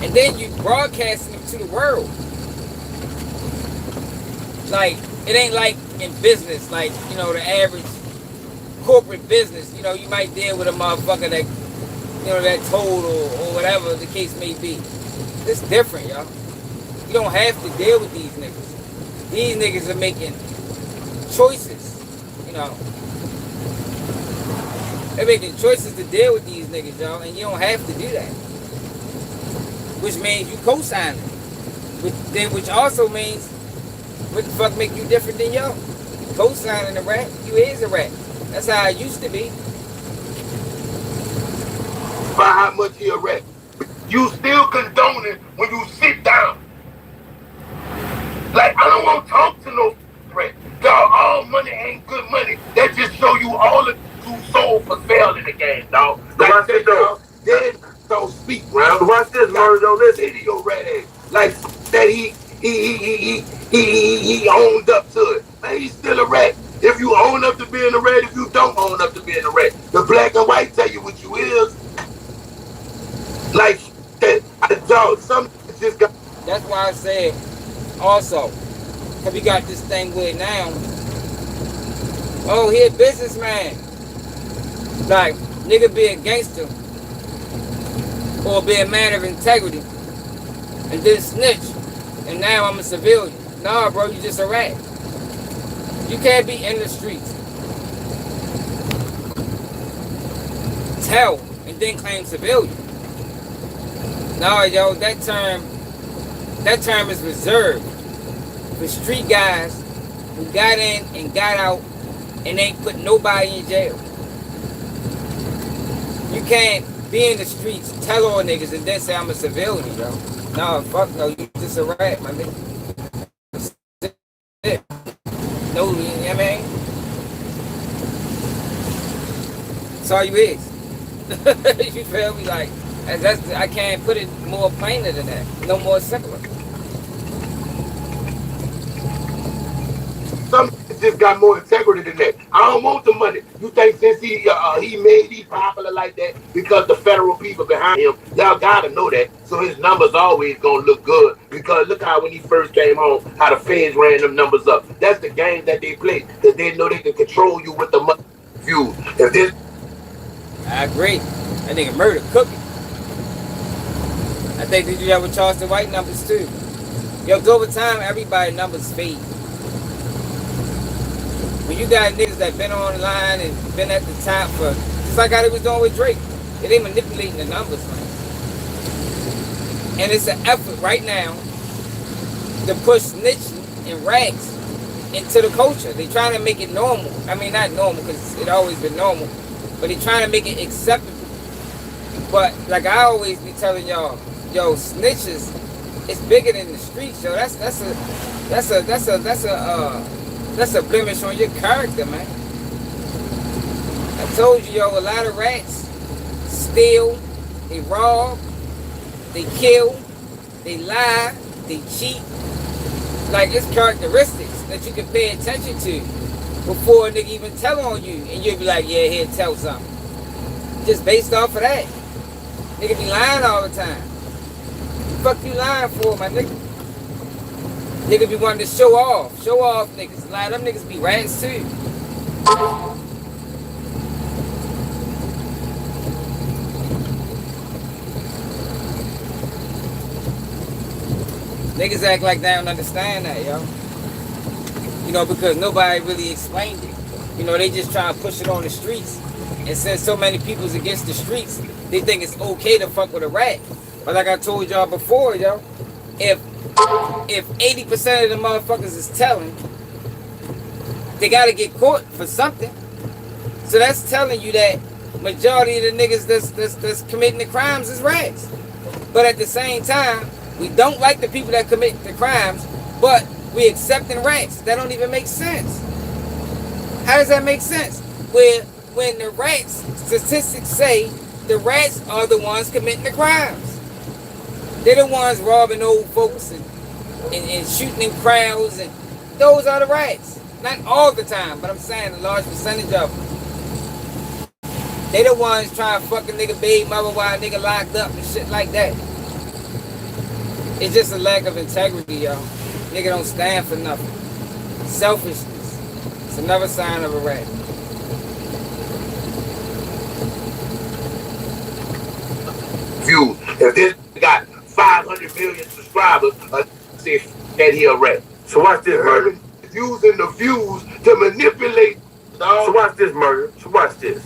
And then you broadcasting it to the world. Like, it ain't like in business, like, you know, the average corporate business. You know, you might deal with a motherfucker that, you know, that told or whatever the case may be. It's different, y'all. You don't have to deal with these niggas. These niggas are making choices, you know. They're making choices to deal with these niggas, y'all, and you don't have to do that. Which means you co-sign it. Which also means, what the fuck make you different than y'all? Co-signing a rat, you is a rat. That's how it used to be. By how much he a rat. You still condone it when you sit down. Like, I don't want to talk to no rat. Dog, all money ain't good money. That just show you all the true soul for sale in the game, dog. Like, watch this, dog. Dead don't speak, bro. Watch this, Murdo. Listen to your rat ass. Like, that he owned up to it. Man, he's still a rat. If you own up to being a rat, if you don't own up to being a rat, the black and white tell you what you is. Like that, dog. Some just got. That's why I said also, cause we got this thing with now. Oh, he a businessman. Like, nigga be a gangster or be a man of integrity, and then snitch. And now I'm a civilian. Nah, bro, you just a rat. You can't be in the streets, tell, and then claim civilian. No, yo, that term is reserved for street guys who got in and got out and ain't put nobody in jail. You can't be in the streets, tell all niggas, and then say I'm a civilian, yo. No, fuck no, you just a rat, my nigga. No, you know what I mean? That's all you is. You feel me? Like, I can't put it more plainer than that. No more simpler. Some just got more integrity than that. I don't want the money. You think since he popular like that because the federal people behind him, y'all gotta know that. So his numbers always gonna look good because look how when he first came home, how the feds ran them numbers up. That's the game that they play because they know they can control you with the money views. If this, I I agree. That nigga murder cooking. I think they do that with Charleston White numbers too. Yo, over time, everybody numbers fade. When you got niggas that been online and been at the top for, just like how they was doing with Drake, they manipulating the numbers, man. And it's an effort right now to push snitching and rags into the culture. They trying to make it normal. I mean, not normal because it always been normal, but they trying to make it acceptable. But like I always be telling y'all, yo, snitches, it's bigger than the streets, yo. That's a blemish on your character, man. I told you, yo, a lot of rats steal, they rob, they kill, they lie, they cheat. Like, it's characteristics that you can pay attention to before a nigga even tell on you, and you'll be like, yeah, here, tell something. Just based off of that. Nigga be lying all the time. What the fuck you lying for, my nigga? Nigga be wanting to show off niggas. A lot of them niggas be rats too. Niggas act like they don't understand that, yo. You know, because nobody really explained it. You know, they just try to push it on the streets. And since so many people's against the streets, they think it's okay to fuck with a rat. But like I told y'all before, yo, if 80% of the motherfuckers is telling, they gotta get caught for something. So that's telling you that majority of the niggas that's committing the crimes is rats. But at the same time, we don't like the people that commit the crimes, but we accepting rats. That don't even make sense. How does that make sense? When the rats, statistics say the rats are the ones committing the crimes. They're the ones robbing old folks and shooting in crowds, and those are the rats. Not all the time, but I'm saying a large percentage of them. They the ones trying to fuck a nigga baby mother while a nigga locked up and shit like that. It's just a lack of integrity, y'all. Nigga don't stand for nothing. Selfishness. It's another sign of a rat. View. If this got 500 million subscribers, say that he a rat. So watch this, murder. Using the views to manipulate. Dog. So watch this, murder. So watch this.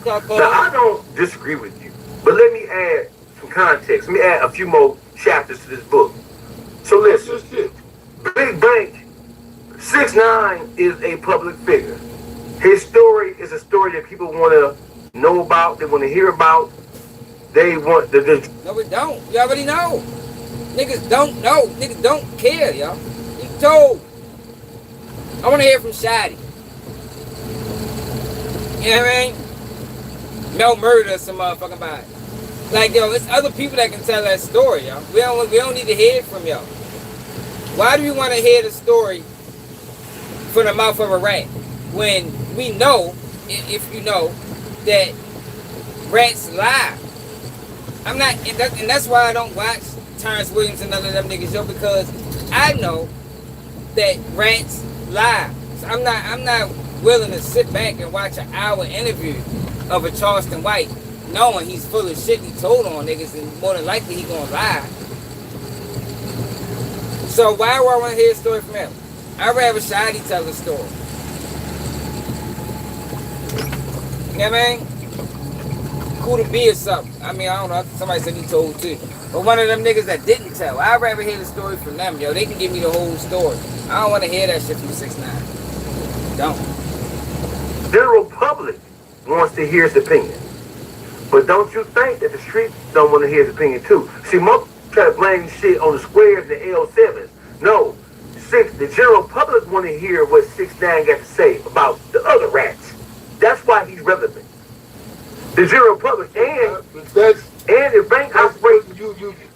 Now, I don't disagree with you, but let me add some context. Let me add a few more chapters to this book. So listen, Big Bank, 6ix9ine is a public figure. His story is a story that people want to know about, they want to hear about. They want the No, we don't. You already know. Niggas don't know. Niggas don't care, y'all. You told. I want to hear from Shotty. You know what I mean? No murder, some motherfucking body. Like, yo, it's other people that can tell that story, y'all. We don't need to hear it from y'all. Why do we want to hear the story from the mouth of a rat when we know, if you know, that rats lie? I'm not, and that's why I don't watch Terrence Williams and none of them niggas, yo, because I know that rats lie. So I'm not willing to sit back and watch an hour interview of a Charleston White, knowing he's full of shit he told on niggas, and more than likely he gonna lie. So why do I want to hear a story from him? I'd rather Shotty tell the story. You know what I mean? Cool to be or something. I mean, I don't know. Somebody said he told too. But one of them niggas that didn't tell, I'd rather hear the story from them, yo. They can give me the whole story. I don't want to hear that shit from 6ix9ine. Don't. general public wants to hear his opinion. But don't you think that the streets don't want to hear his opinion too? See, most try to blame shit on the squares and the L7s. No. The general public want to hear what 6ix9ine got to say about the other rats. That's why he's relevant. The general public and the bank operates.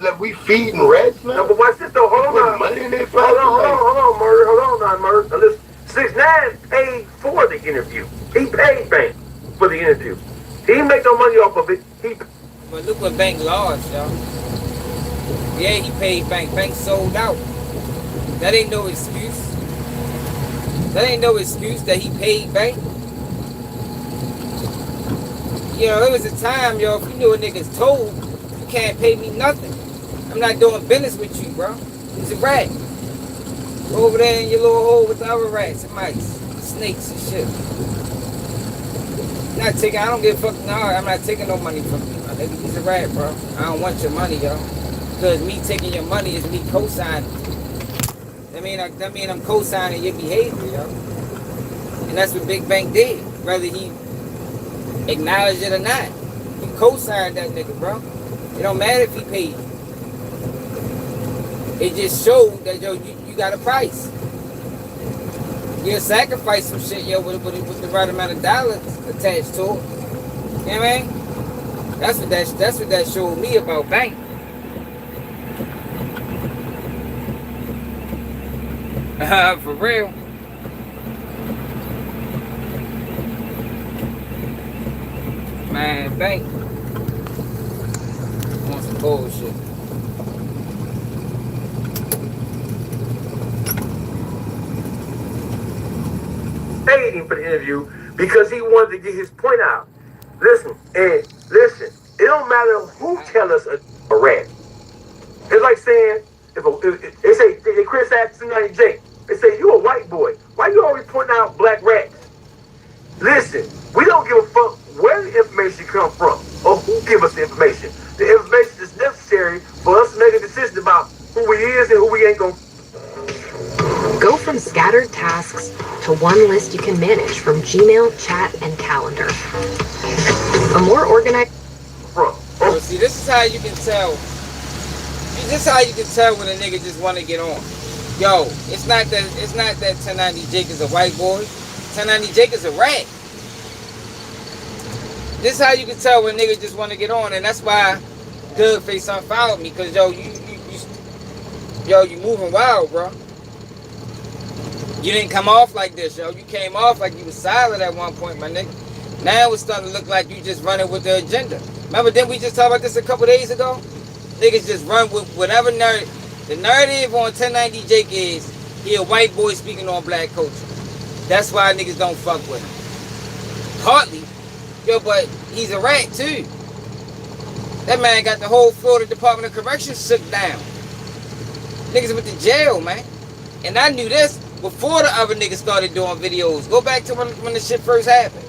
Like we feeding rats now. No, but watch this though. Hold on. Money in their Hold on, Murder. Hold on, Murder. Now listen, 6ix9ine paid for the interview. He paid Bank for the interview. He didn't make no money off of it. But look what Bank lost, y'all. Yeah, he paid Bank. Bank sold out. That ain't no excuse. That ain't no excuse that he paid Bank. You know, it was a time, yo, if you knew a nigga's told, you can't pay me nothing. I'm not doing business with you, bro. It's a rat. Go over there in your little hole with the other rats and mice, snakes and shit. Not taking, I don't give a fuck, no, I'm not taking no money from you, my nigga. He's a rat, bro. I don't want your money, yo. Because me taking your money is me co-signing. That mean I'm co-signing your behavior, yo. And that's what Big Bank did. Whether he acknowledged it or not. He co-signed that nigga, bro. It don't matter if he paid you. It just showed that, yo, you got a price. You'll sacrifice some shit, yo, with the right amount of dollars attached to it. You know what I mean? That's what that showed me about Bank. For real. Man, Bank. Want some bullshit. Paid him for the interview because he wanted to get his point out. Listen, it don't matter who tell us a rat. It's like saying, they criticize Cincinnati Jake. They say, you a white boy. Why you always pointing out black rats? Listen, we don't give a fuck where the information come from or who give us the information. The information is necessary for us to make a decision about who we is and who we ain't gonna. Go from scattered tasks to one list you can manage from Gmail, chat, and calendar. A more organized... So see, this is how you can tell. This is how you can tell when a nigga just want to get on. Yo, it's not that 1090 Jake is a white boy. 1090 Jake is a rat. This is how you can tell when a nigga just want to get on, and that's why Goodface unfollowed me, cause yo, you moving wild, bro. You didn't come off like this, yo. You came off like you was silent at one point, my nigga. Now it's starting to look like you just running with the agenda. Remember, didn't we just talk about this a couple days ago? Niggas just run with whatever narrative. The narrative on 1090 Jake is he a white boy speaking on black culture. That's why niggas don't fuck with him. Partly, yo, but he's a rat too. That man got the whole Florida Department of Corrections shook down. Niggas went to jail, man. And I knew this before the other niggas started doing videos. Go back to when the shit first happened.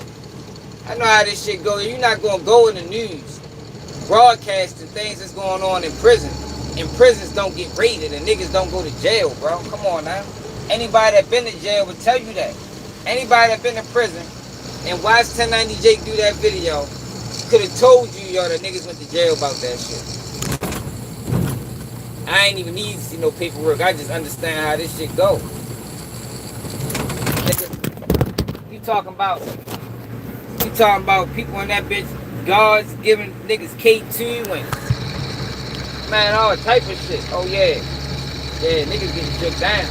I know how this shit goes. You're not gonna go in the news broadcasting things that's going on in prison. And prisons don't get raided and niggas don't go to jail, bro. Come on now. Anybody that been to jail would tell you that. Anybody that been to prison and watched 1090 Jake do that video could have told you, yo, that niggas went to jail about that shit. I ain't even need to see no paperwork. I just understand how this shit go. You talking about people in that bitch, guards giving niggas K2 and man, all type of shit. Oh yeah. Yeah, niggas getting shook down.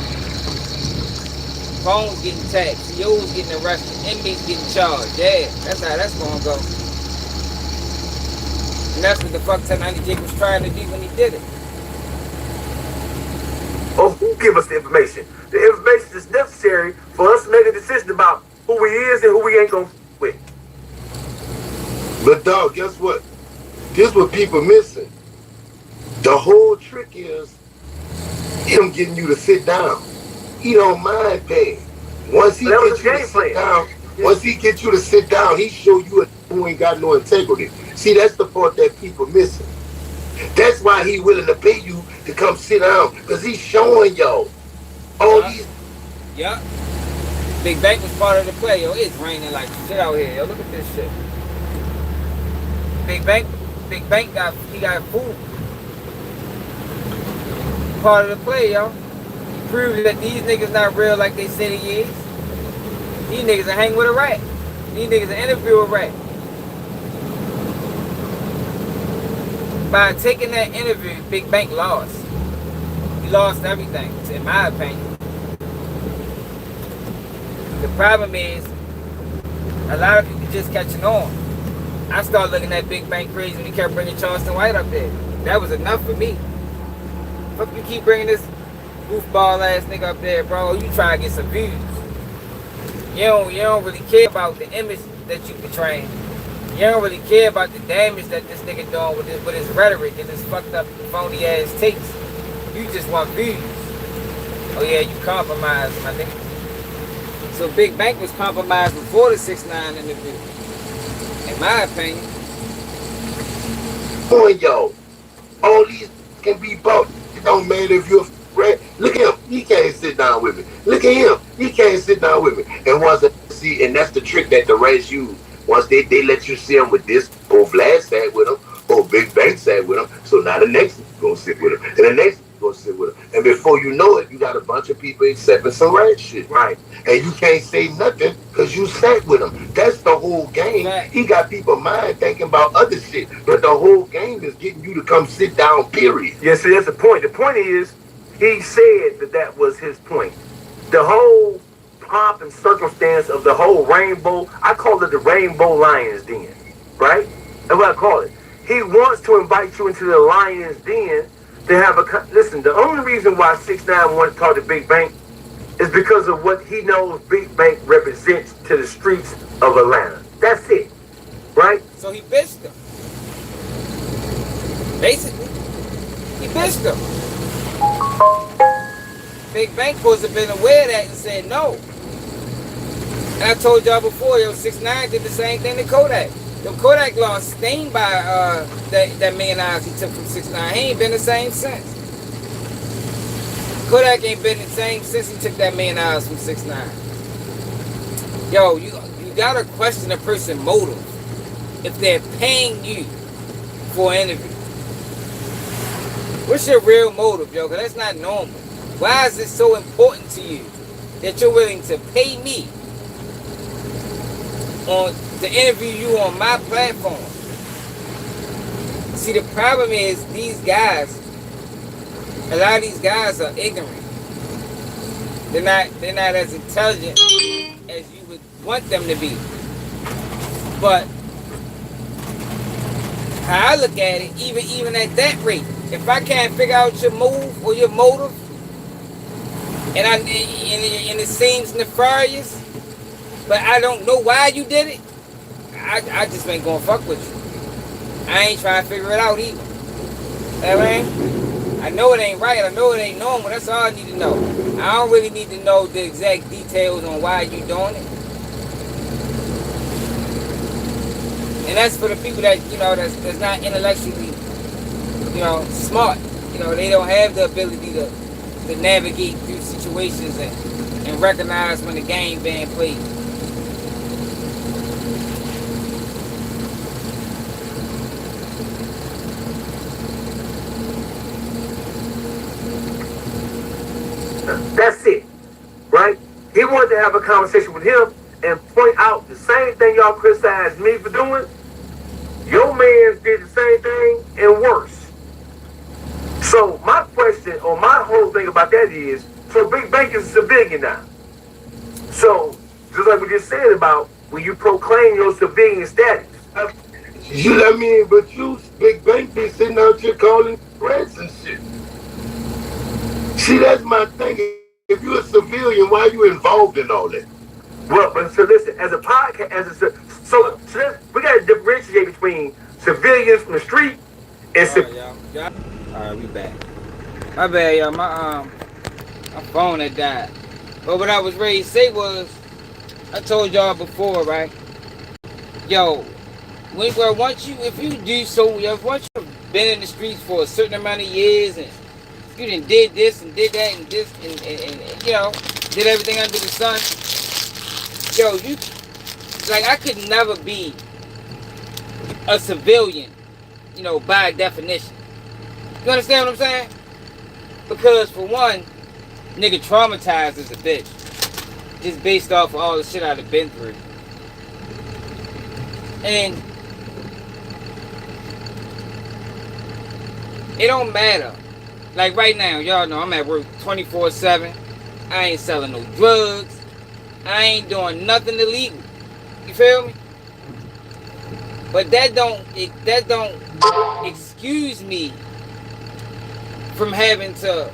Phones getting taxed, COs getting arrested, inmates getting charged. Yeah, that's how that's gonna go. And that's what the fuck 1090 Jake was trying to do when he did it. Or who give us the information? The information is necessary for us to make a decision about who we is and who we ain't gonna with. But dog, guess what? Here's what people missing. The whole trick is him getting you to sit down. He don't mind paying. Once he gets you to sit down, once he gets you to sit down, he show you who ain't got no integrity. See, that's the part that people missing. That's why he willing to pay you to come sit down, because he's showing y'all all these. Yeah. Big Bank was part of the play, yo. It's raining like shit out here, yo. Look at this shit. Big Bank got food. Part of the play, yo. He proved that these niggas not real like they said he is. These niggas are hang with a rat. These niggas are interview a rat. By taking that interview, Big Bank lost. He lost everything, in my opinion. The problem is, a lot of people just catching on. I started looking at Big Bank crazy when he kept bringing Charleston White up there. That was enough for me. Fuck you keep bringing this goofball ass nigga up there, bro. You try to get some views. You don't really care about the image that you portraying. You don't really care about the damage that this nigga doing with his rhetoric and his fucked up phony ass takes. You just want views. Oh yeah, you compromised, my nigga. So Big Bank was compromised before the 6ix9ine interview, in my opinion. Boy, yo, all these can be bought. It don't matter if you're red. Look at him. He can't sit down with me. Look at him. He can't sit down with me. And once I see, and that's the trick that the rats use. Once they let you see him with this, or Vlad sat with him, or Big Bank sat with him. So now the next go sit with him, and the next go sit with him. And before you know it, you got a bunch of people accepting some rat shit. Right. And you can't say nothing because you sat with him. That's the whole game. Right. He got people mind thinking about other shit. But the whole game is getting you to come sit down, period. Yeah, see, that's the point. The point is, he said that was his point. The whole pomp and circumstance of the whole rainbow, I call it the Rainbow Lion's Den, right? That's what I call it. He wants to invite you into the Lion's Den to have a... Listen, the only reason why 6ix9ine wanted to talk to Big Bank is because of what he knows Big Bank represents to the streets of Atlanta. That's it, right? So he bitched him. Basically, he bitched him. Big Bank supposed to have been aware of that and said no. And I told y'all before, yo, 6ix9ine did the same thing to Kodak. The Kodak lost stained by that $1 million he took from 6ix9ine. He ain't been the same since. Kodak ain't been the same since he took that $1 million from 6ix9ine. Yo, you gotta question a person's motive if they're paying you for an interview. What's your real motive, yo? Because that's not normal. Why is it so important to you that you're willing to pay me to interview you on my platform? See, the problem is these guys, a lot of these guys are ignorant. They're not as intelligent as you would want them to be. But how I look at it, even at that rate, if I can't figure out your move or your motive, and it seems nefarious, but I don't know why you did it, I just ain't gonna fuck with you. I ain't trying to figure it out either. You know what I mean? I know it ain't right, I know it ain't normal, that's all I need to know. I don't really need to know the exact details on why you doing it. And that's for the people that, that's not intellectually, smart. They don't have the ability to navigate through situations and recognize when the game being played. That's it, right? He wanted to have a conversation with him and point out the same thing y'all criticized me for doing. Your man did the same thing and worse. So my question, or my whole thing about that is, so Big Bank is a civilian now. So, just like we just said about when you proclaim your civilian status. You know what I mean? But you, Big Bank, be sitting out here calling threats and shit. See, that's my thing. If you're a civilian, why are you involved in all that? Well, but so listen, as a podcast, so we got to differentiate between civilians from the street and Alright, we back. My bad, y'all. My phone had died. But what I was ready to say was, I told y'all before, right? Yo, once you've been in the streets for a certain amount of years, and you done did this and did that and this and did everything under the sun. Yo, I could never be a civilian, by definition. You understand what I'm saying? Because for one, nigga traumatized as a bitch. Just based off of all the shit I'd have been through. And it don't matter. Like right now, y'all know I'm at work 24/7. I ain't selling no drugs. I ain't doing nothing illegal. You feel me? But that don't excuse me from having to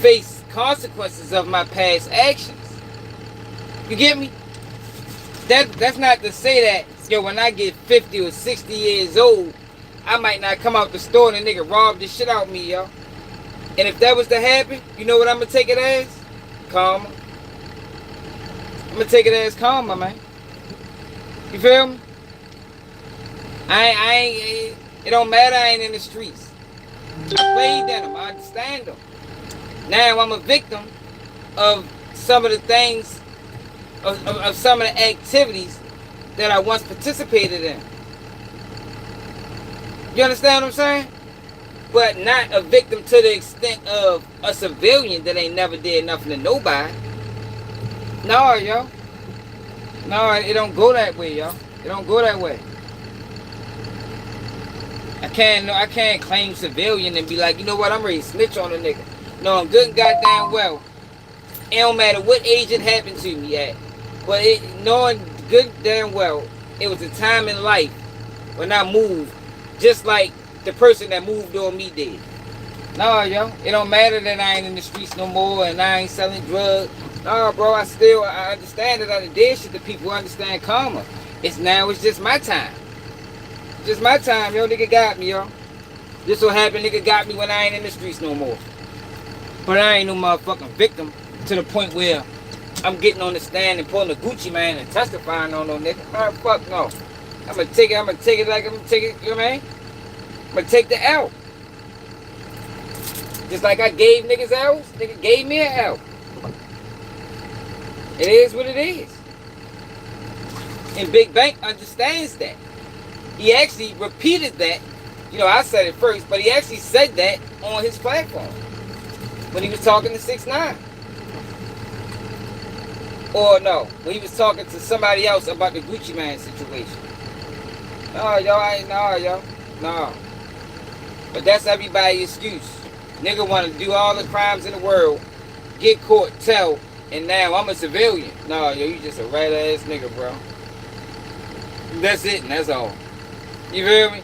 face consequences of my past actions. You get me? That's not to say that Yo, when I get 50 or 60 years old, I might not come out the store and a nigga rob the shit out me, yo. And if that was to happen, you know what I'm gonna take it as? Karma. I'm gonna take it as karma, man. You feel me? It don't matter, I ain't in the streets. I played them, I understand them. Now I'm a victim of some of the things, of some of the activities that I once participated in. You understand what I'm saying? But not a victim to the extent of a civilian that ain't never did nothing to nobody. No, yo. No, it don't go that way, yo. It don't go that way. I can't claim civilian and be like, you know what, I'm ready to snitch on a nigga. No, I'm good and goddamn well. It don't matter what age it happened to me at. But knowing good damn well, it was a time in life when I moved, just like the person that moved on me did. No, yo. It don't matter that I ain't in the streets no more and I ain't selling drugs. No, bro, I understand that I did shit to people who understand karma. It's just my time. Just my time, yo. Nigga got me, yo. Just so happened nigga got me when I ain't in the streets no more. But I ain't no motherfucking victim to the point where I'm getting on the stand and pulling a Gucci man and testifying on no nigga. Man, fuck no. I'm gonna take it like I'm gonna take it, you know what I mean? I'm gonna take the L. Just like I gave niggas L's, nigga gave me an L. It is what it is. And Big Bank understands that. He actually repeated that. You know, I said it first, but he actually said that on his platform when he was talking to 6ix9ine. Or no, when he was talking to somebody else about the Gucci Man situation. No, yo. No. But that's everybody's excuse. Nigga want to do all the crimes in the world, get caught, tell, and now I'm a civilian. No, yo, you just a rat ass nigga, bro. That's it, and that's all. You feel me?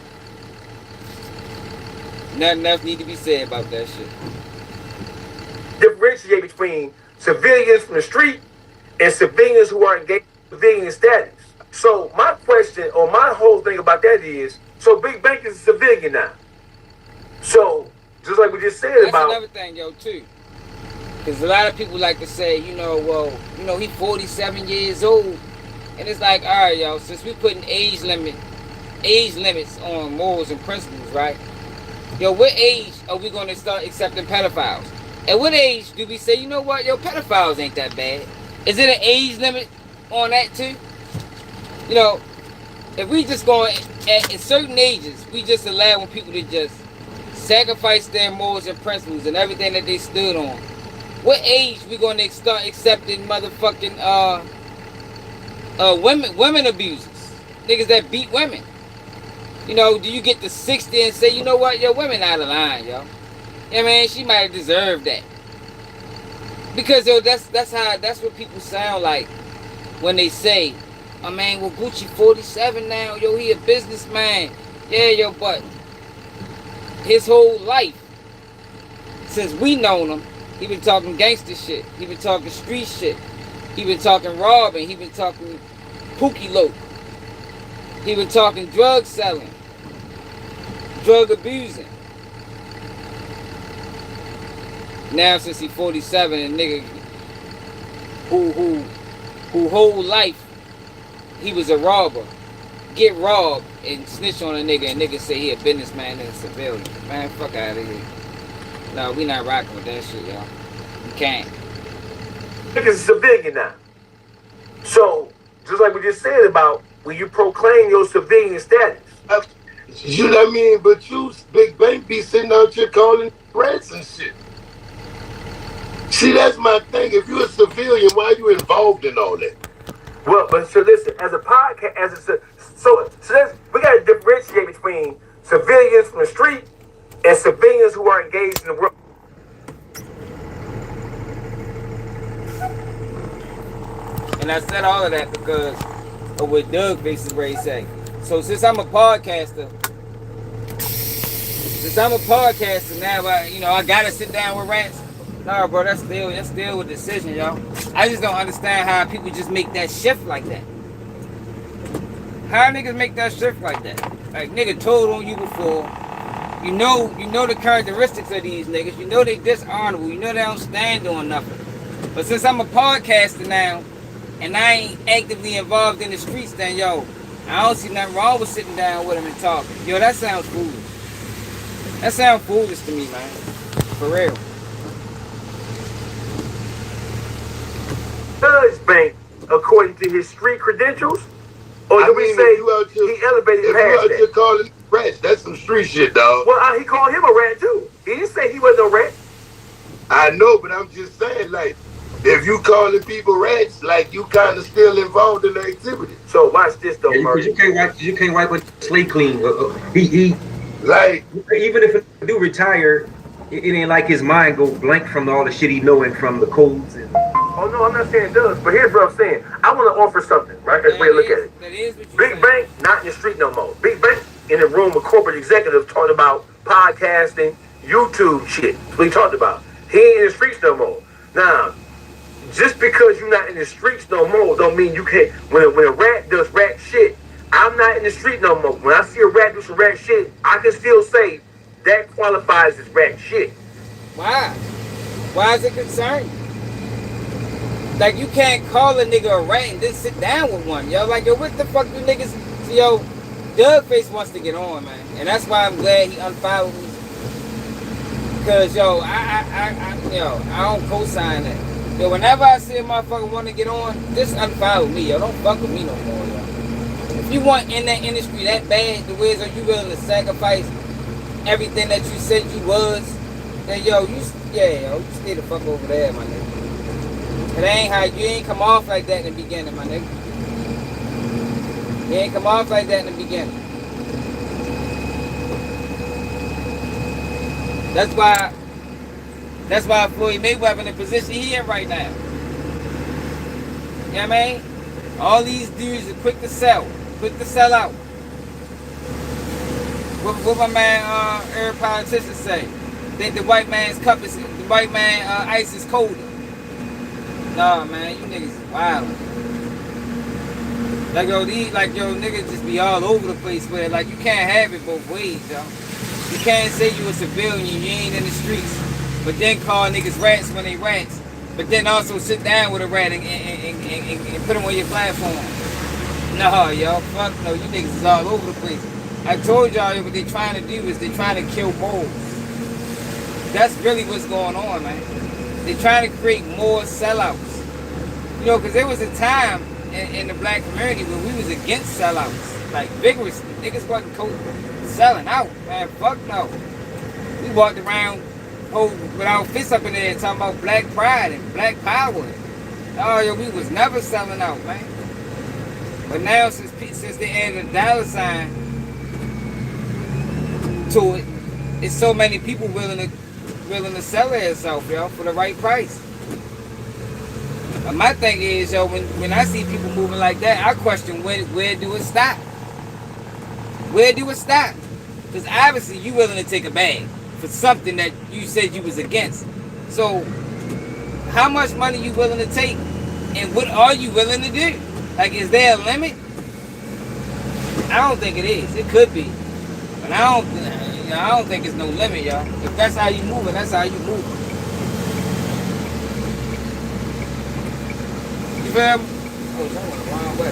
Nothing else need to be said about that shit. Differentiate between civilians from the street and civilians who are engaged in civilian status. So my question, or my whole thing about that is, so Big Bank is a civilian now. So, just like we just said that's about... That's another thing, yo, too. Because a lot of people like to say, you know, he's 47 years old. And it's like, all right, yo, since we putting age limits on morals and principles, right? Yo, what age are we going to start accepting pedophiles? At what age do we say, you know what, yo, pedophiles ain't that bad? Is it an age limit on that too? You know, if we just going at certain ages, we just allowing people to just sacrifice their morals and principles and everything that they stood on. What age we going to start accepting motherfucking women abusers? Niggas that beat women. You know, do you get to 60 and say, you know what, yo, women out of line, yo. Yeah, man, she might have deserved that. Because, yo, that's what people sound like when they say, oh, man, well, Gucci 47 now, yo, he a businessman. Yeah, yo, but his whole life, since we known him, he been talking gangster shit. He been talking street shit. He been talking robbing. He been talking pookie lope. He been talking drug selling. Drug abusing. Now since he's 47, a nigga who whole life he was a robber, get robbed and snitch on a nigga and nigga say he a businessman and a civilian. Man, fuck out of here. No, we not rocking with that shit, y'all. We can't. Niggas a civilian now. So, just like we just said about when you proclaim your civilian status. You know what I mean? But you, Big Bank, be sitting out here calling threats and shit. See, that's my thing. If you're a civilian, why are you involved in all that? Well, but so listen, as a podcast, so we got to differentiate between civilians from the street and civilians who are engaged in the world. And I said all of that because of what DAWGFACETV Ray say. So since I'm a podcaster now, I gotta sit down with rats. No, bro, that's still a decision, y'all. I just don't understand how people just make that shift like that. How niggas make that shift like that? Like nigga told on you before. You know the characteristics of these niggas. You know they dishonorable. You know they don't stand on nothing. But since I'm a podcaster now, and I ain't actively involved in the streets, then yo, I don't see nothing wrong with sitting down with them and talking. Yo, that sounds foolish. That sounds foolish to me, man. For real. Judge Bank, according to his street credentials, or do we say he elevated past that? If you out here calling rats, that's some street shit, dog. Well, he called him a rat too. He didn't say he wasn't a rat. I know, but I'm just saying, like, if you calling people rats, like, you kind of still involved in the activity. So watch this though, Murray. You can't wipe a slate clean. He like, even if a dude retire, it ain't like his mind go blank from all the shit he knowing from the codes and. Oh no, I'm not saying it does, but here's what I'm saying. I want to offer something, right? That's the way to look at it. Big Bank not in the street no more. Big Bank in the room with corporate executives talking about podcasting, YouTube shit. That's what he talked about. He ain't in the streets no more. Now, just because you're not in the streets no more don't mean you can't. When a rat does rat shit, I'm not in the street no more. When I see a rat do some rat shit, I can still say that qualifies as rat shit. Why? Why is it concerning? Like, you can't call a nigga a rat and then sit down with one, yo. Like, yo, what the fuck do niggas... Yo, DAWGFACE wants to get on, man. And that's why I'm glad he unfollowed me. Because, yo, I don't co-sign that. Yo, whenever I see a motherfucker want to get on, just unfollow me, yo. Don't fuck with me no more, yo. If you want in that industry that bad, the ways are you willing to sacrifice everything that you said you was, then, yo, you stay the fuck over there, my nigga. It ain't how you ain't come off like that in the beginning, my nigga. You ain't come off like that in the beginning. That's why Floyd Mayweather in the position he in right now. You know what I mean? All these dudes are quick to sell out. What my man, every politician say? Think the white man's cup is, the white man ice is colder. Nah, man, you niggas is wild. Like yo, niggas just be all over the place with it. Like, you can't have it both ways, yo. You can't say you a civilian, you ain't in the streets, but then call niggas rats when they rats, but then also sit down with a rat and put them on your platform. No, yo, fuck no, you niggas is all over the place. I told y'all what they trying to do is they trying to kill bulls. That's really what's going on, man. They trying to create more sellouts. You know, because there was a time in the black community where we was against sellouts, like vigorously. Niggas wasn't selling out, man. Fuck no. We walked around with our fists up in the air talking about black pride and black power. Oh, yo, we was never selling out, man. But now since they added a dollar sign to it, it's so many people willing to sell it itself, yo, for the right price. But my thing is, yo, when I see people moving like that, I question where do it stop? Where do it stop? Because obviously you willing to take a bag for something that you said you was against. So how much money you willing to take, and what are you willing to do? Like, is there a limit? I don't think it is. It could be, but I don't think it's no limit, y'all. If that's how you moving, that's how you moving. You feel me? Oh, that went the wrong way.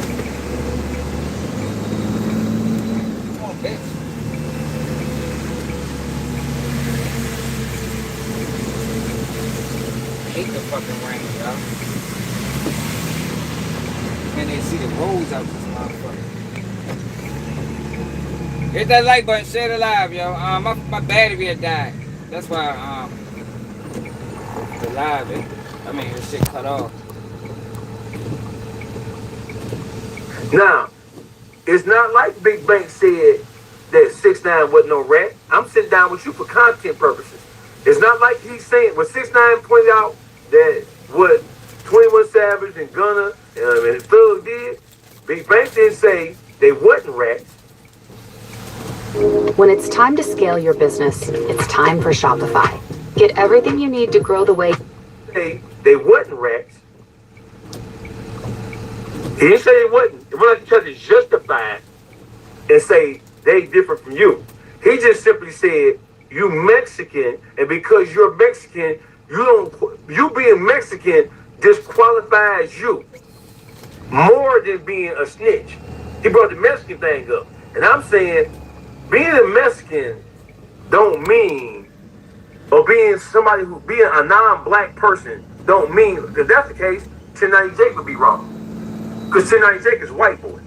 Come on, bitch. I hate the fucking rain, y'all. And they see the roads out this motherfucker. Hit that like button, share it live, yo. My battery had died. That's why the live, this shit cut off. Now, it's not like Big Bank said that 6ix9ine wasn't no rat. I'm sitting down with you for content purposes. It's not like he's saying, when 6ix9ine pointed out that what 21 Savage and Gunna and Thug did, Big Bank didn't say they wasn't rats. When it's time to scale your business, it's time for Shopify. Get everything you need to grow the way they wasn't rats. He didn't say they wasn't. It wasn't like he tried to justify and say they different from you. He just simply said, you Mexican, and because you're Mexican, you being Mexican disqualifies you more than being a snitch. He brought the Mexican thing up. And I'm saying, being a Mexican don't mean, or being somebody who, being a non-black person don't mean, if that's the case, 1090 Jake would be wrong. Because 1090 Jake is white boy.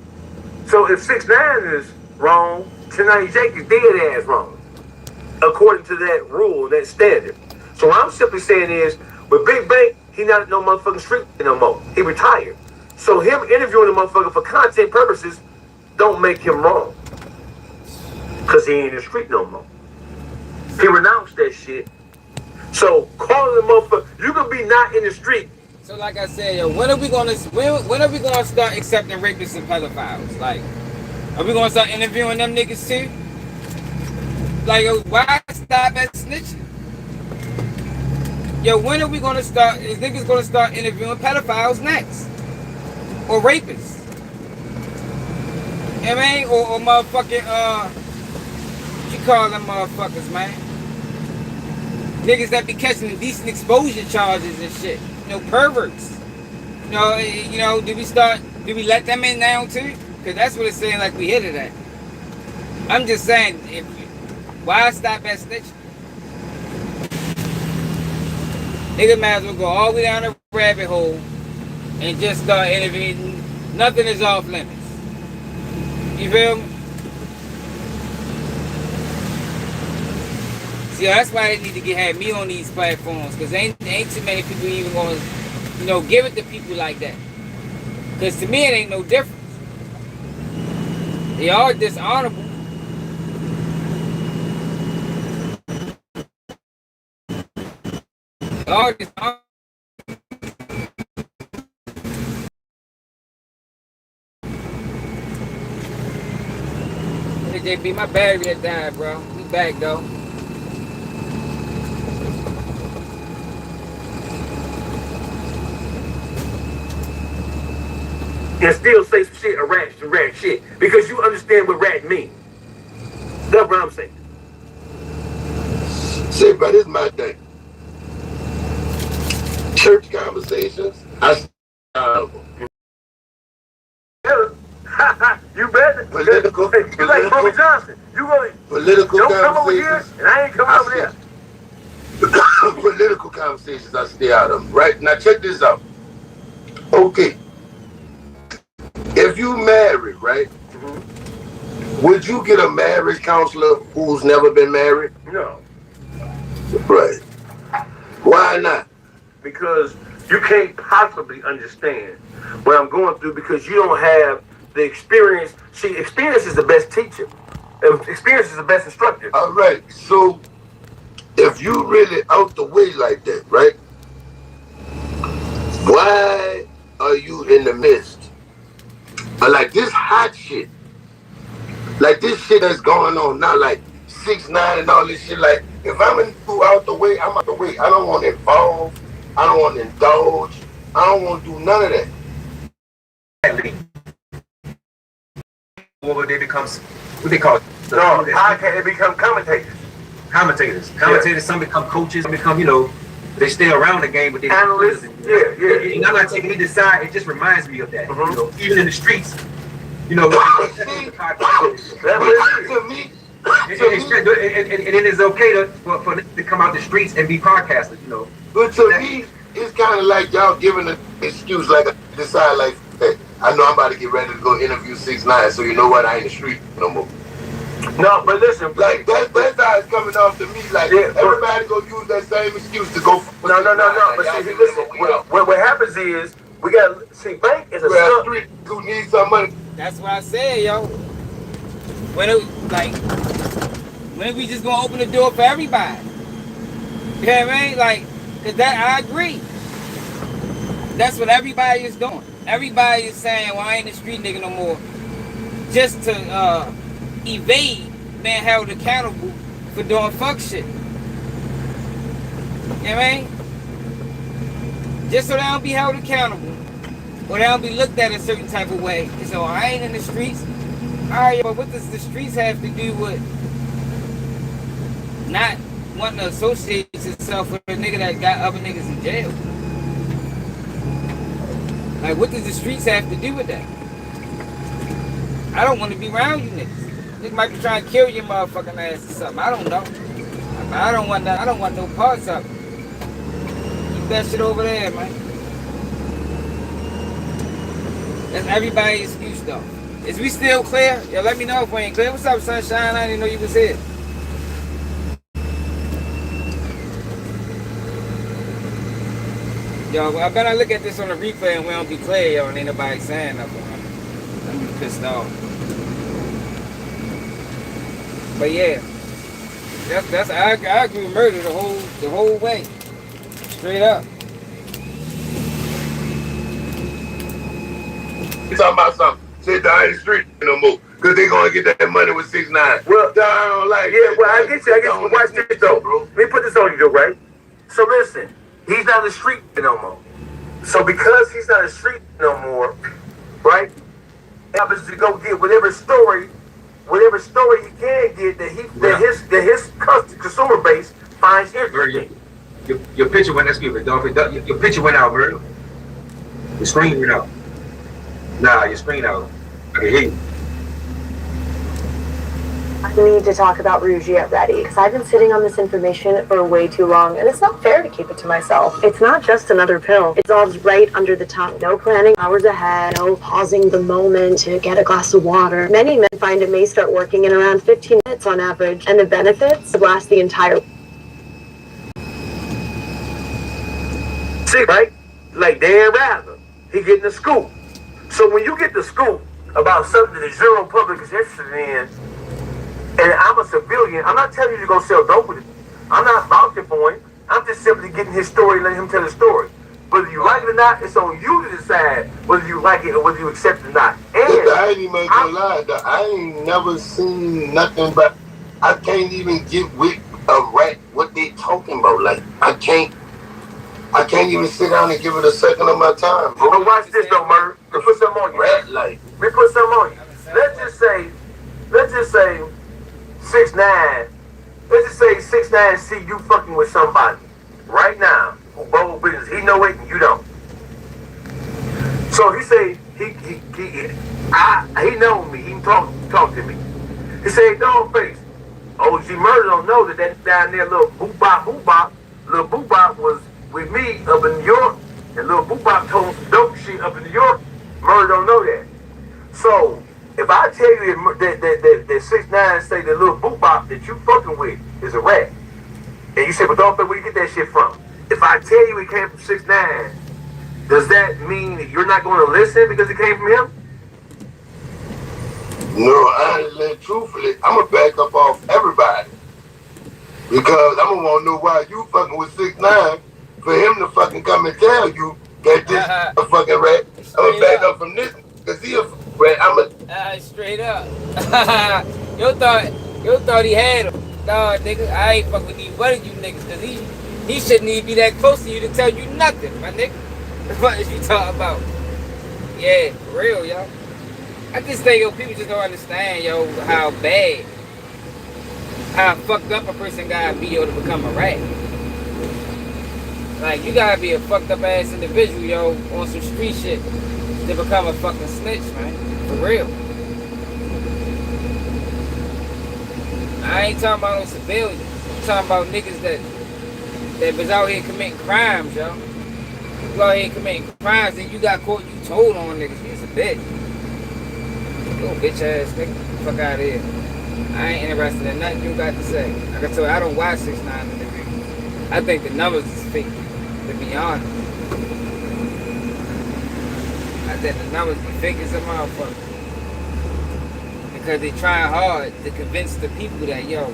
So if 6ix9ine is wrong, 1090 Jake is dead ass wrong. According to that rule, that standard. So what I'm simply saying is, with Big Bank, he not no motherfucking street no more. He retired. So him interviewing the motherfucker for content purposes don't make him wrong. Because he ain't in the street no more. He renounced that shit. So calling the motherfucker, you can be not in the street. So like I said, yo, when are we gonna start accepting rapists and pedophiles? Like, are we gonna start interviewing them niggas too? Like, yo, why stop at snitching? Yo, when are we gonna start? Is niggas gonna start interviewing pedophiles next? Or rapists? You know what I mean? Or motherfucking, what you call them motherfuckers, man? Niggas that be catching indecent exposure charges and shit. You know, perverts. You know, do we let them in now too? Because that's what it's saying, like we hit it at. I'm just saying, why stop at snitching? Nigga might as well go all the way down the rabbit hole and just start interviewing. Nothing is off limits. You feel me? See, that's why they need to have me on these platforms, because ain't too many people even going to, give it to people like that. Because to me, it ain't no difference. They are dishonorable. They are dishonorable. JB, my battery had died, bro. We back, though. And still say some shit, a rat shit, because you understand what rat means. That's what I'm saying. See, but this is my thing. Church conversations, You better. Political. You like Bobby Johnson. You really political don't come over here, and I ain't coming over there. Political conversations, I stay out of them. Right now, check this out. Okay, if you married, right? Mm-hmm. Would you get a marriage counselor who's never been married? No. Right. Why not? Because you can't possibly understand what I'm going through, because you don't have the experience. See, experience is the best teacher. Experience is the best instructor. All right. So if you really out the way like that, right? Why are you in the midst of like this hot shit? Like this shit that's going on now, like 6ix9ine and all this shit. Like, if I'm out the way, I'm out the way. I don't want to involve. I don't want to indulge. I don't want to do none of that. What they become, what they call it? No, they become commentators. Commentators. Some become coaches, some become, they stay around the game, but they analysts. Yeah. And I'm not taking either side. It just reminds me of that. Mm-hmm. Even in the streets, to me. And it is okay for them to come out the streets and be podcasters, But to me, it's kind of like y'all giving an excuse, like decide, like, hey, I know I'm about to get ready to go interview 6ix9ine, so you know what? I ain't in the street no more. No, but listen, like that's how it's coming off to me. Like, everybody gonna use that same excuse to go. No. But see, listen, what happens is we got Bank is a street who needs some money. That's what I said, yo. When we just gonna open the door for everybody? You know what I mean? Like, cause that I agree. That's what everybody is doing. Everybody is saying, well, I ain't the street nigga no more. Just to evade being held accountable for doing fuck shit. You know what I mean? Just so they don't be held accountable, or they don't be looked at a certain type of way. So I ain't in the streets. Alright, but what does the streets have to do with not wanting to associate yourself with a nigga that got other niggas in jail? Like, what does the streets have to do with that? I don't want to be around you niggas. Niggas might be trying to kill your motherfucking ass or something. I don't know. I don't want that. I don't want no parts of it. Keep that shit over there, man. That's everybody's excuse though. Is we still clear? Yo, let me know if we ain't clear. What's up, Sunshine? I didn't know you was here. Yo, I better look at this on the replay and we don't be clear, yo, and ain't nobody saying nothing. I'm be pissed off. But yeah, I agree with murder the whole way, straight up. You talking about something? Sit down in the street no more, cause they gonna get that money with 6ix9ine. Well, down like yeah, well, I get you. Watch this though, bro. Let me put this on you though, right? So listen, he's not in the street no more. So because he's not in the street no more, right? Happens to go get whatever story he can get that his consumer base finds interesting. Your picture went. Excuse me, your picture went out, bro. Your screen went out. Nah, your screen out. I can hear you. I need to talk about Rouge at Ready, because I've been sitting on this information for way too long, and it's not fair to keep it to myself. It's not just another pill. It dissolves right under the tongue. No planning hours ahead, no pausing the moment to get a glass of water. Many men find it may start working in around 15 minutes on average, and the benefits last the entire... See, right? Like Dan Rather, he getting the scoop. So when you get the scoop about something that the general public is interested in, and I'm a civilian, I'm not telling you to go sell dope with it. I'm not vouching for him. I'm just simply getting his story and letting him tell his story. Whether you like it or not, it's on you to decide whether you like it or whether you accept it or not. And I ain't even gonna lie, though. I ain't never seen nothing but I can't even get with a rat what they talking about. Like I can't even sit down and give it a second of my time. But watch this though, Murr. Let's put something on you. Rat like. Let me put something on you. Let's just say 6ix9ine. Let's just say 6ix9ine see you fucking with somebody right now who bold business. He know it and you don't. So he say he know me. He can talk to me. He say, DAWGFACE. OG Murda don't know that down there little boop-bop. Little boop-bop was with me up in New York, and little boop-bop told him some dope shit up in New York. Murda don't know that. So if I tell you that 6ix9ine say that little boop-bop that you fucking with is a rat, and you say, but DAWGFACE, where you get that shit from? If I tell you it came from 6ix9ine, does that mean that you're not going to listen because it came from him? No, truthfully, I'm going to back up off everybody. Because I'm going to want to know why you fucking with 6ix9ine for him to fucking come and tell you that this a fucking rat. I'm going to back up from this because he a rat. Straight up. You thought he had him. Nah, nigga, I ain't fucking with one of you niggas because he shouldn't even be that close to you to tell you nothing, my nigga. What is you talking about? Yeah, for real, yo. I just think, yo, people just don't understand, yo, how bad, how fucked up a person gotta be, yo, to become a rat. Like, you gotta be a fucked up ass individual, yo, on some street shit to become a fucking snitch, man. For real. I ain't talking about no civilians. I'm talking about niggas that was out here committing crimes, yo. You out here committing crimes, and you got caught, you told on niggas. You's a bitch. You a bitch ass nigga. Fuck out of here. I ain't interested in nothing you got to say. Like I told you, I don't watch 6ix9ine interviews. I think the numbers is fake, to be honest. I think the numbers be fake as a motherfucker. Because they trying hard to convince the people that, yo,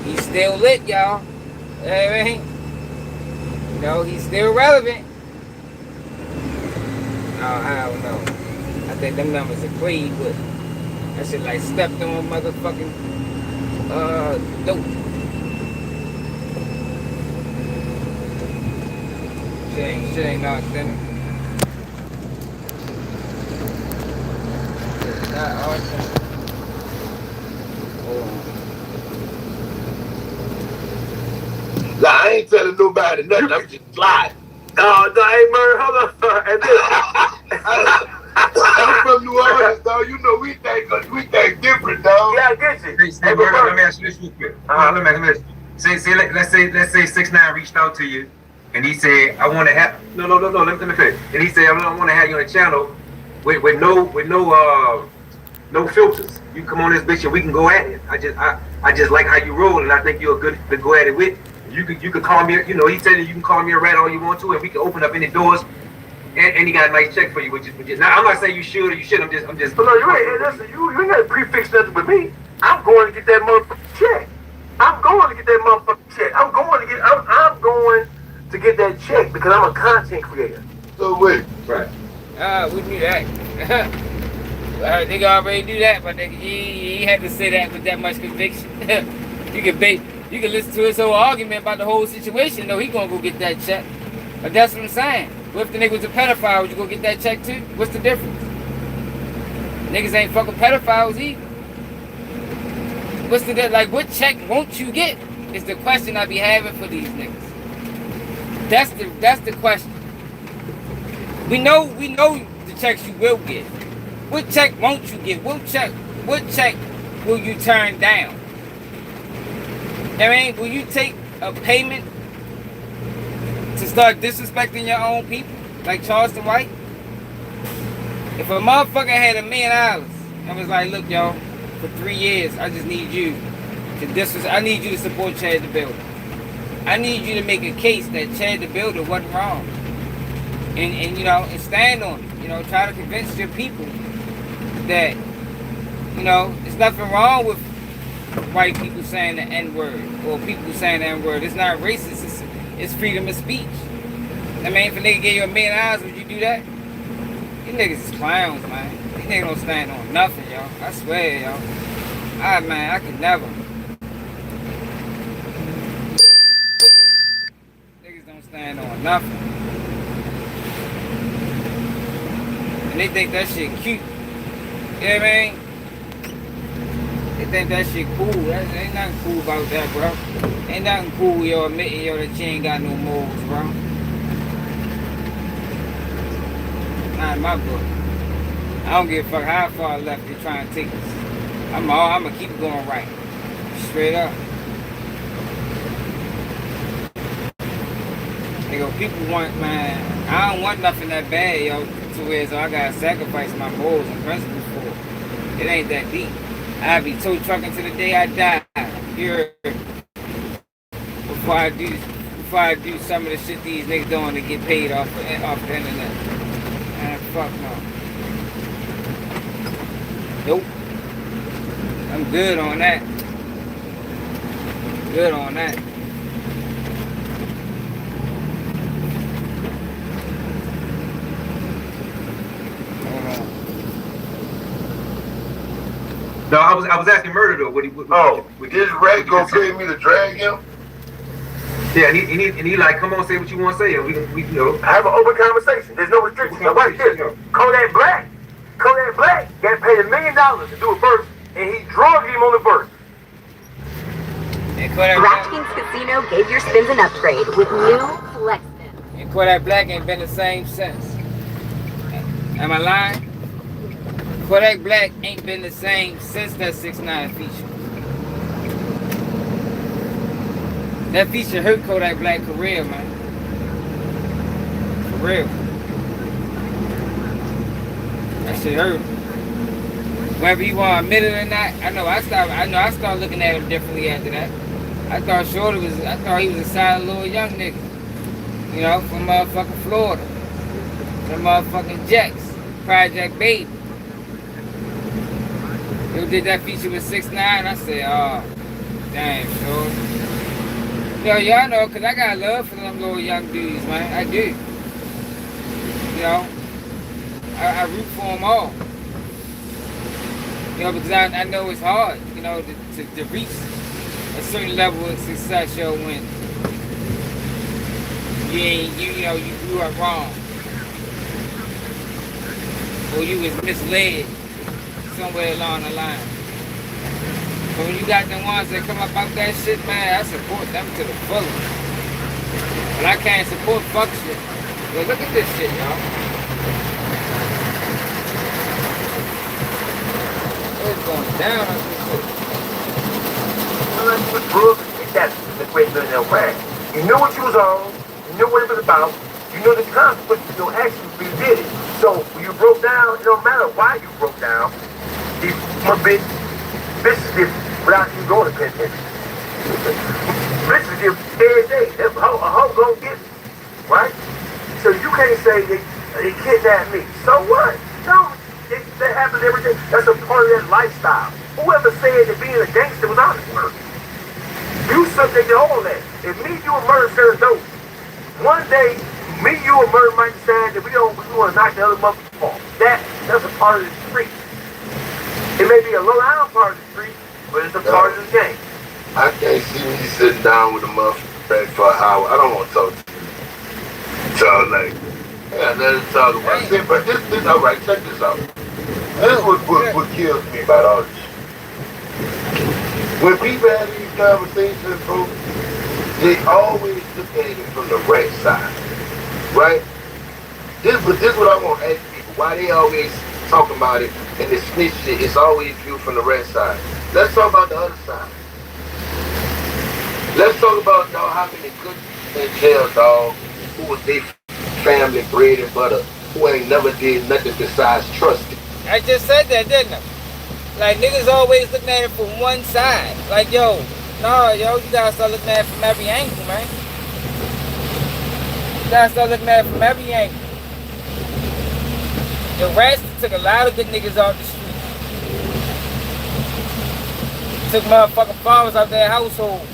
he's still lit, y'all. You know what I mean? You know, he's still relevant. Oh, I don't know. I think them numbers are played with. That shit like stepped on motherfucking dope. Shit ain't authentic. Shit not authentic. ain't telling nobody nothing. I'm just sliding. No, hey, Murder, hold on. And I'm from New Orleans, dog. You know we think different, dog. yeah, I get you. Hey, Murda, let me ask you this real quick. Let me ask you. Let's say 6ix9ine reached out to you, and he said, "I want to have no. Let me finish." And he said, "I want to have you on the channel with no filters. You come on this bitch and we can go at it. I just like how you roll, and I think you're good to go at it with. You could call me. You know, he said you can call me a rat all you want to, and we can open up any doors." And he got a nice check for you, which is now I'm not saying you should or you shouldn't. I'm just. But no, you ain't. Listen, you ain't got to prefix nothing with me. I'm going to get that motherfucking check. I'm going to get that motherfucking check. I'm going to get that check because I'm a content creator. So wait. Right. We knew that. Nigga already knew that, but nigga, he had to say that with that much conviction. You can listen to his whole argument about the whole situation. No, he gonna go get that check. But that's what I'm saying. What if the nigga was a pedophile? Would you go get that check too? What's the difference? Niggas ain't fucking pedophiles either. What's the difference? Like, what check won't you get? Is the question I be having for these niggas. That's the question. We know the checks you will get. What check won't you get? What check will you turn down? I mean, will you take a payment to start disrespecting your own people, like Charleston White? If a motherfucker had $1 million and was like, "Look, y'all, for 3 years, I just need you to I need you to support Chad the Builder. I need you to make a case that Chad the Builder wasn't wrong, and you know, and stand on it. You know, try to convince your people that, you know, there's nothing wrong with white people saying the N-word or people saying the N-word. It's not racist. It's freedom of speech. I mean, if a nigga gave you $1 million, would you do that? These niggas is clowns, man. These niggas don't stand on nothing, y'all. I swear, y'all. Man, I could never. Niggas don't stand on nothing. And they think that shit cute. You know what I mean? They think that shit cool. Ain't nothing cool about that, bro. Ain't nothing cool, yo, admitting, yo, that you ain't got no morals, bro. Not in my book. I don't give a fuck how far left they trying to take us. I'm gonna keep it going right. Straight up. Nigga, people want, man, I don't want nothing that bad, yo, to where so I gotta sacrifice my morals and principles for it. It ain't that deep. I'll be tow trucking to the day I die. Here, before I do some of the shit these niggas doing to get paid off the internet. Man, fuck no. Nope. I'm good on that. Good on that. No, I was asking Murda though. This Ray gonna pay me to drag him? Yeah, and he like, come on, say what you want to say, and we you know, have an open conversation. There's no restrictions. Now watch this. Kodak Black got paid $1 million to do a verse, and he drugged him on the verse. DraftKings Casino gave your spins an upgrade with new Flex Spin. And Kodak Black ain't been the same since. Am I lying? Kodak Black ain't been the same since that 6ix9ine feature. That feature hurt Kodak Black's career, man. For real. That shit hurt. Whether you want to admit it or not, I know I started looking at him differently after that. I thought he was a silent little young nigga. You know, from motherfucking Florida. From motherfucking Jets. Project Baby. Who did that feature with 6ix9ine? I said, oh, damn, sure. You know, y'all know, because I got love for them little young dudes, man. I do. You know, I root for them all. You know, because I know it's hard, you know, to reach a certain level of success, yo, when you grew up wrong. Or you was misled somewhere along the line. But when you got the ones that come up out that shit, man, I support them to the fullest. But I can't support fuck shit. Yo, look at this shit, y'all. It's going down on this shit. With drugs, that's the way to their way. You knew what you was on, you knew what it was about, you knew the consequences of your actions when you did it. So when you broke down, it don't matter why you broke down. You must be bitches give without you going to penitentiary. Bitches give every day. That's a hoe gonna get it, right? So you can't say they kidnapped me. So what? No, that happens every day. That's a part of that lifestyle. Whoever said that being a gangster was honest work? You subject to all that. If me, you, and murder share a dope, one day, me, you, and murder might decide that we want to knock the other motherfucker off. That's a part of the street. It may be a low-down part of the street, but it's a part of the game. I can't see me sitting down with a motherfucker for an hour. I don't want to talk to you. So, like, yeah, let's talk about it. But this, all right, check this out. This is what kills me about all this shit. When people have these conversations, bro, they always look at it from the right side, right? This is what I want to ask people. Why they always talking about it and the snitch shit, it's always viewed from the right side. Let's talk about the other side. Let's talk about, dog, how many good people in jail, dog, who was their family, bread and butter, who ain't never did nothing besides trust it. I just said that, didn't I? Like, niggas always looking at it from one side. Like, yo, no, yo, you gotta start looking at it from every angle, man. You gotta start looking at it from every angle. The rats took a lot of good niggas off the street. Took motherfucking farmers out their household.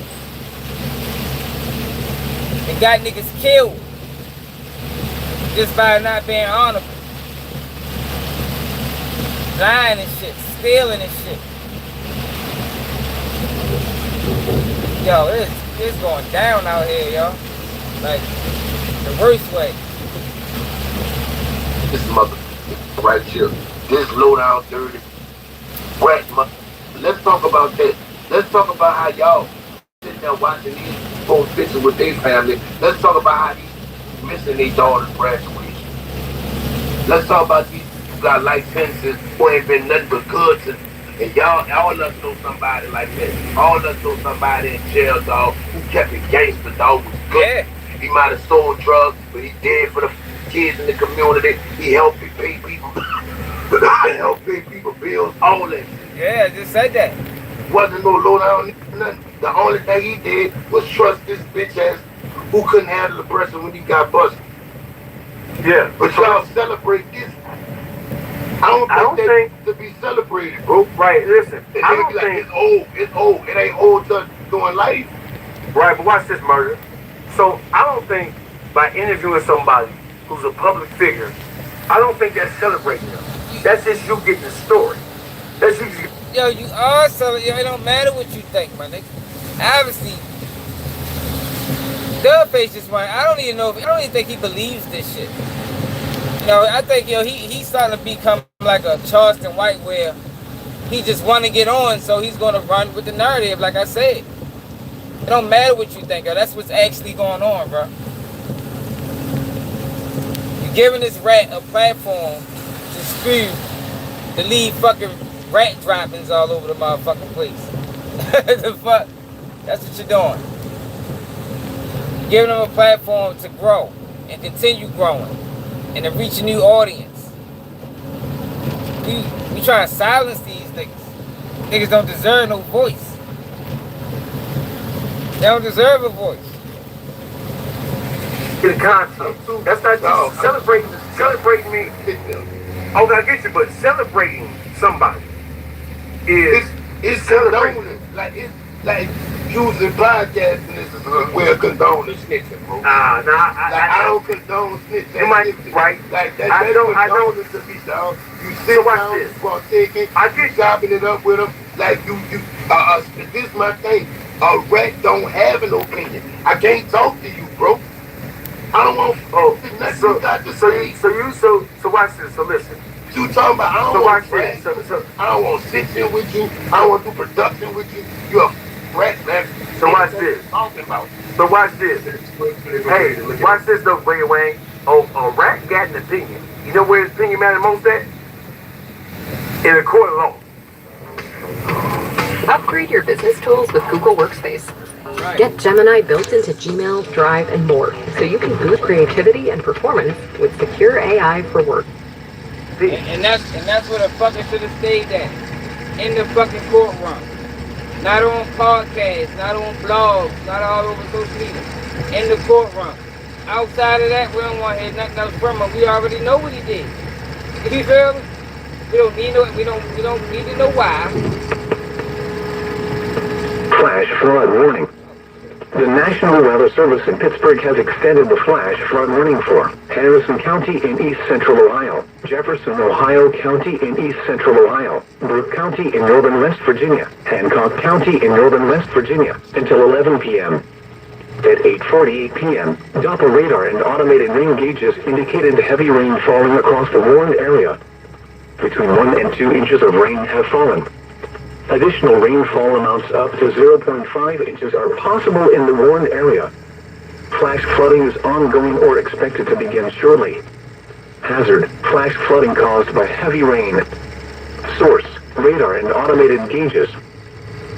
And got niggas killed. Just by not being honorable. Lying and shit. Stealing and shit. Yo, it's going down out here, yo. Like, the worst way. This mother right here. This low down dirty rat mother. Let's talk about that. Let's talk about how y'all sitting there watching these folks bitches with their family. Let's talk about how these missing their daughter's graduation. Let's talk about these who got life sentences who ain't been nothing but good to. And y'all, all of us know somebody like that. All of us know somebody in jail, dog, who kept it gangster, dog, was good. Yeah. He might have sold drugs, but he did for the kids in the community. He helped pay people. Helped pay people bills, all that shit. Yeah, I just said that. Wasn't no low down nothing. The only thing he did was trust this bitch ass who couldn't handle the person when he got busted. Yeah. But y'all celebrate this. I don't think to be celebrated, bro. Right, listen. I don't like, think it's old. It ain't old to doing life. Right, but watch this, murder. So I don't think by interviewing somebody who's a public figure, I don't think that's celebrating them. That's just you getting the story. That's you. Yo, you are celebrating. It don't matter what you think, my nigga. Obviously, DAWGFACE just one. I don't even think he believes this shit. You know, I think, yo, he's starting to become like a Charleston White where he just want to get on, so he's going to run with the narrative, like I said. It don't matter what you think, yo. That's what's actually going on, bro. You're giving this rat a platform to spew, to leave fucking rat droppings all over the motherfucking place. The fuck? That's what you're doing. You're giving them a platform to grow and continue growing. And to reach a new audience. We trying to silence these niggas. Niggas don't deserve no voice. They don't deserve a voice. The content. That's not just celebrating me. Oh, I get you, but celebrating somebody is it's celebrating. Like using podcasting is a way of condoning snitching, bro. I don't condone snitching. You might right. Like that. I don't to me, dog. You sit down, you want to take it. I get chopping it up with them. Like you. This is my thing. A rat don't have an opinion. I can't talk to you, bro. I don't want nothing you got to say. So watch this. So listen. You talking about I don't want friends. I don't want to sit here with you. I don't want to do production with you. You're a rat, man. So So watch this. So watch this. Hey, watch this though, Ray Wayne. Oh, a rat got an opinion. You know where his opinion matters most at? In a court of law. Upgrade your business tools with Google Workspace. Get Gemini built into Gmail, Drive, and more, so you can boost creativity and performance with secure AI for work. And that's where the fucking should have stayed at. In the fucking courtroom. Not on podcasts, not on blogs, not all over social media. In the courtroom. Outside of that, we don't want to hear nothing else from him. We already know what he did. You feel me? We don't need to know why. Flash flood warning. The National Weather Service in Pittsburgh has extended the flash flood warning for Harrison County in east central Ohio, Jefferson, Ohio County in east central Ohio, Brooke County in northern West Virginia, Hancock County in northern West Virginia until 11 p.m. At 8:48 p.m., Doppler radar and automated rain gauges indicated heavy rain falling across the warned area. Between 1 and 2 inches of rain have fallen. Additional rainfall amounts up to 0.5 inches are possible in the warned area. Flash flooding is ongoing or expected to begin shortly. Hazard: flash flooding caused by heavy rain. Source: radar and automated gauges.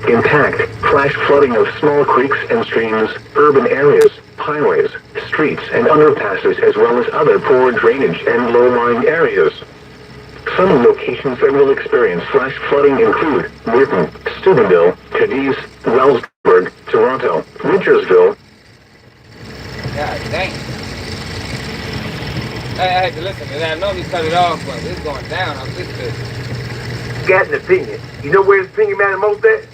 Impact: flash flooding of small creeks and streams, urban areas, highways, streets, and underpasses, as well as other poor drainage and low-lying areas. Some locations that will experience flash flooding include Newton, Steubenville, Cadiz, Wellsburg, Toronto, Wintersville. God dang. I had to listen to that. I know he cut it off, but it's going down. I'm listening. Got an opinion. You know where his opinion matters most at?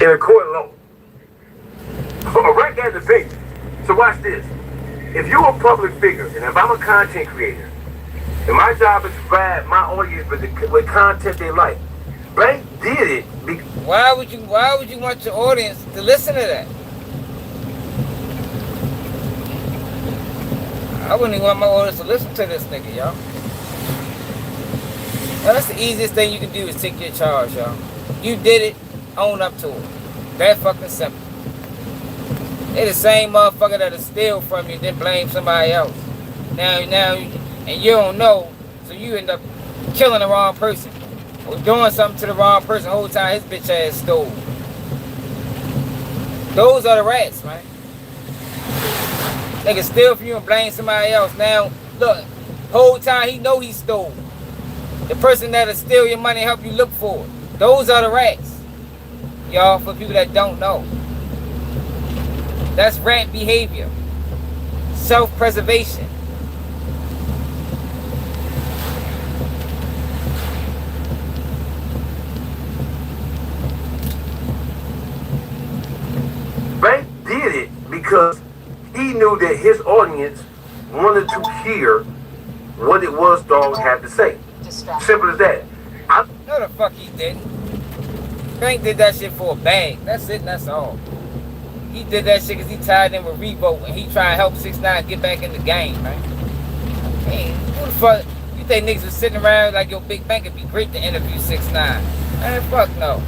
In a court of law. A rat got an opinion. So watch this. If you're a public figure, and if I'm a content creator, and my job is to provide my audience with content they like. Bank did it. Why would you want your audience to listen to that? I wouldn't even want my audience to listen to this nigga, y'all. Now, that's the easiest thing you can do is take your charge, y'all. You did it, own up to it. That fucking simple. They the same motherfucker that'll steal from you and then blame somebody else. Now, and you don't know, so you end up killing the wrong person or doing something to the wrong person the whole time his bitch ass stole. Those are the rats, man. They can steal from you and blame somebody else. Now, look, whole time he know he stole. The person that'll steal your money and help you look for it. Those are the rats. Y'all, for people that don't know. That's rat behavior. Self-preservation. Bank did it because he knew that his audience wanted to hear what it was Dawg had to say. Simple as that. No, the fuck he didn't. Bank did that shit for a bag. That's it, that's all. He did that shit because he tied in with Revolt and he trying to help 6ix9ine get back in the game, man. Hey, who the fuck? You think niggas was sitting around like your big bank would be great to interview 6ix9ine? Man, fuck no.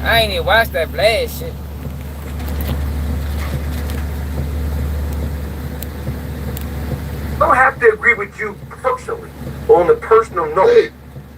I ain't even watched that Vlad shit. I don't have to agree with you personally on the personal note. Hey,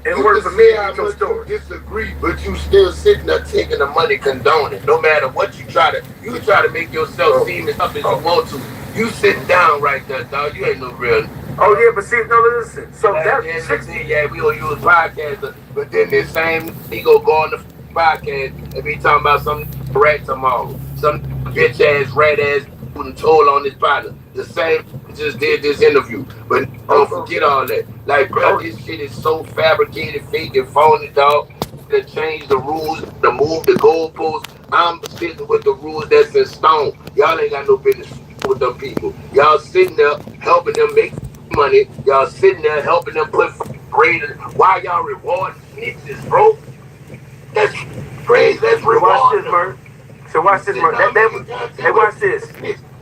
in you order can for me say to how get your much story. you disagree, but you still sitting there taking the money, condoning. No matter what you try to make yourself seem as tough as you want to. You sitting down right there, dog. You ain't no real. Oh yeah, but see, no, listen. So that's yeah, we gonna use podcasts, but then this same he go on the podcast and be talking about some rat tomorrow, some bitch ass rat ass who told on his partner. The same just did this interview, but don't forget all that. Like, bro, this shit is so fabricated, fake, and phony, dog. To change the rules, to move the goalposts. I'm sitting with the rules that's in stone. Y'all ain't got no business with them people. Y'all sitting there helping them make money. Y'all sitting there helping them put grade. Why y'all rewarding snitches, bro? That's crazy. That's rewarding. So watch this, Murder. Hey, watch this.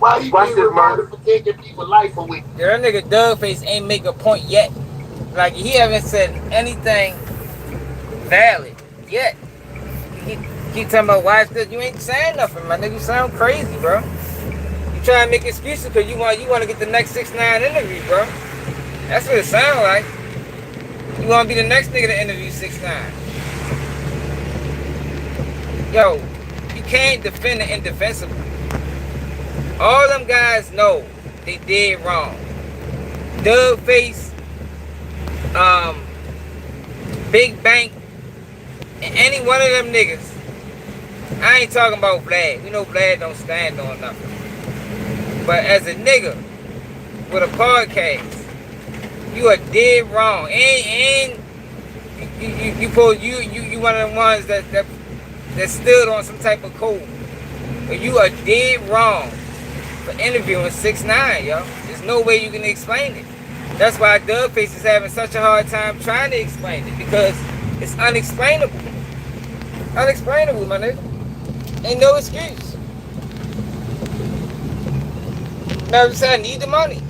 Why he watch this, Murder. For taking people's life away? Yeah, that nigga DAWGFACE ain't make a point yet. Like, he haven't said anything valid yet. Keep talking about watch this. You ain't saying nothing, my nigga. You sound crazy, bro. You trying to make excuses because you want to get the next 6ix9ine interview, bro. That's what it sounds like. You want to be the next nigga to interview 6ix9ine. Yo, you can't defend the indefensible. All them guys know they did wrong. DAWGFACE, Big Bank, and any one of them niggas. I ain't talking about Vlad. We know Vlad don't stand on nothing. But as a nigga with a podcast, you are dead wrong. And you one of the ones that stood on some type of code. But you are dead wrong for interviewing 6ix9ine, yo. There's no way you can explain it. That's why DAWGFACE is having such a hard time trying to explain it, because it's unexplainable. Unexplainable, my nigga. Ain't no excuse. Now I'm saying I need the money.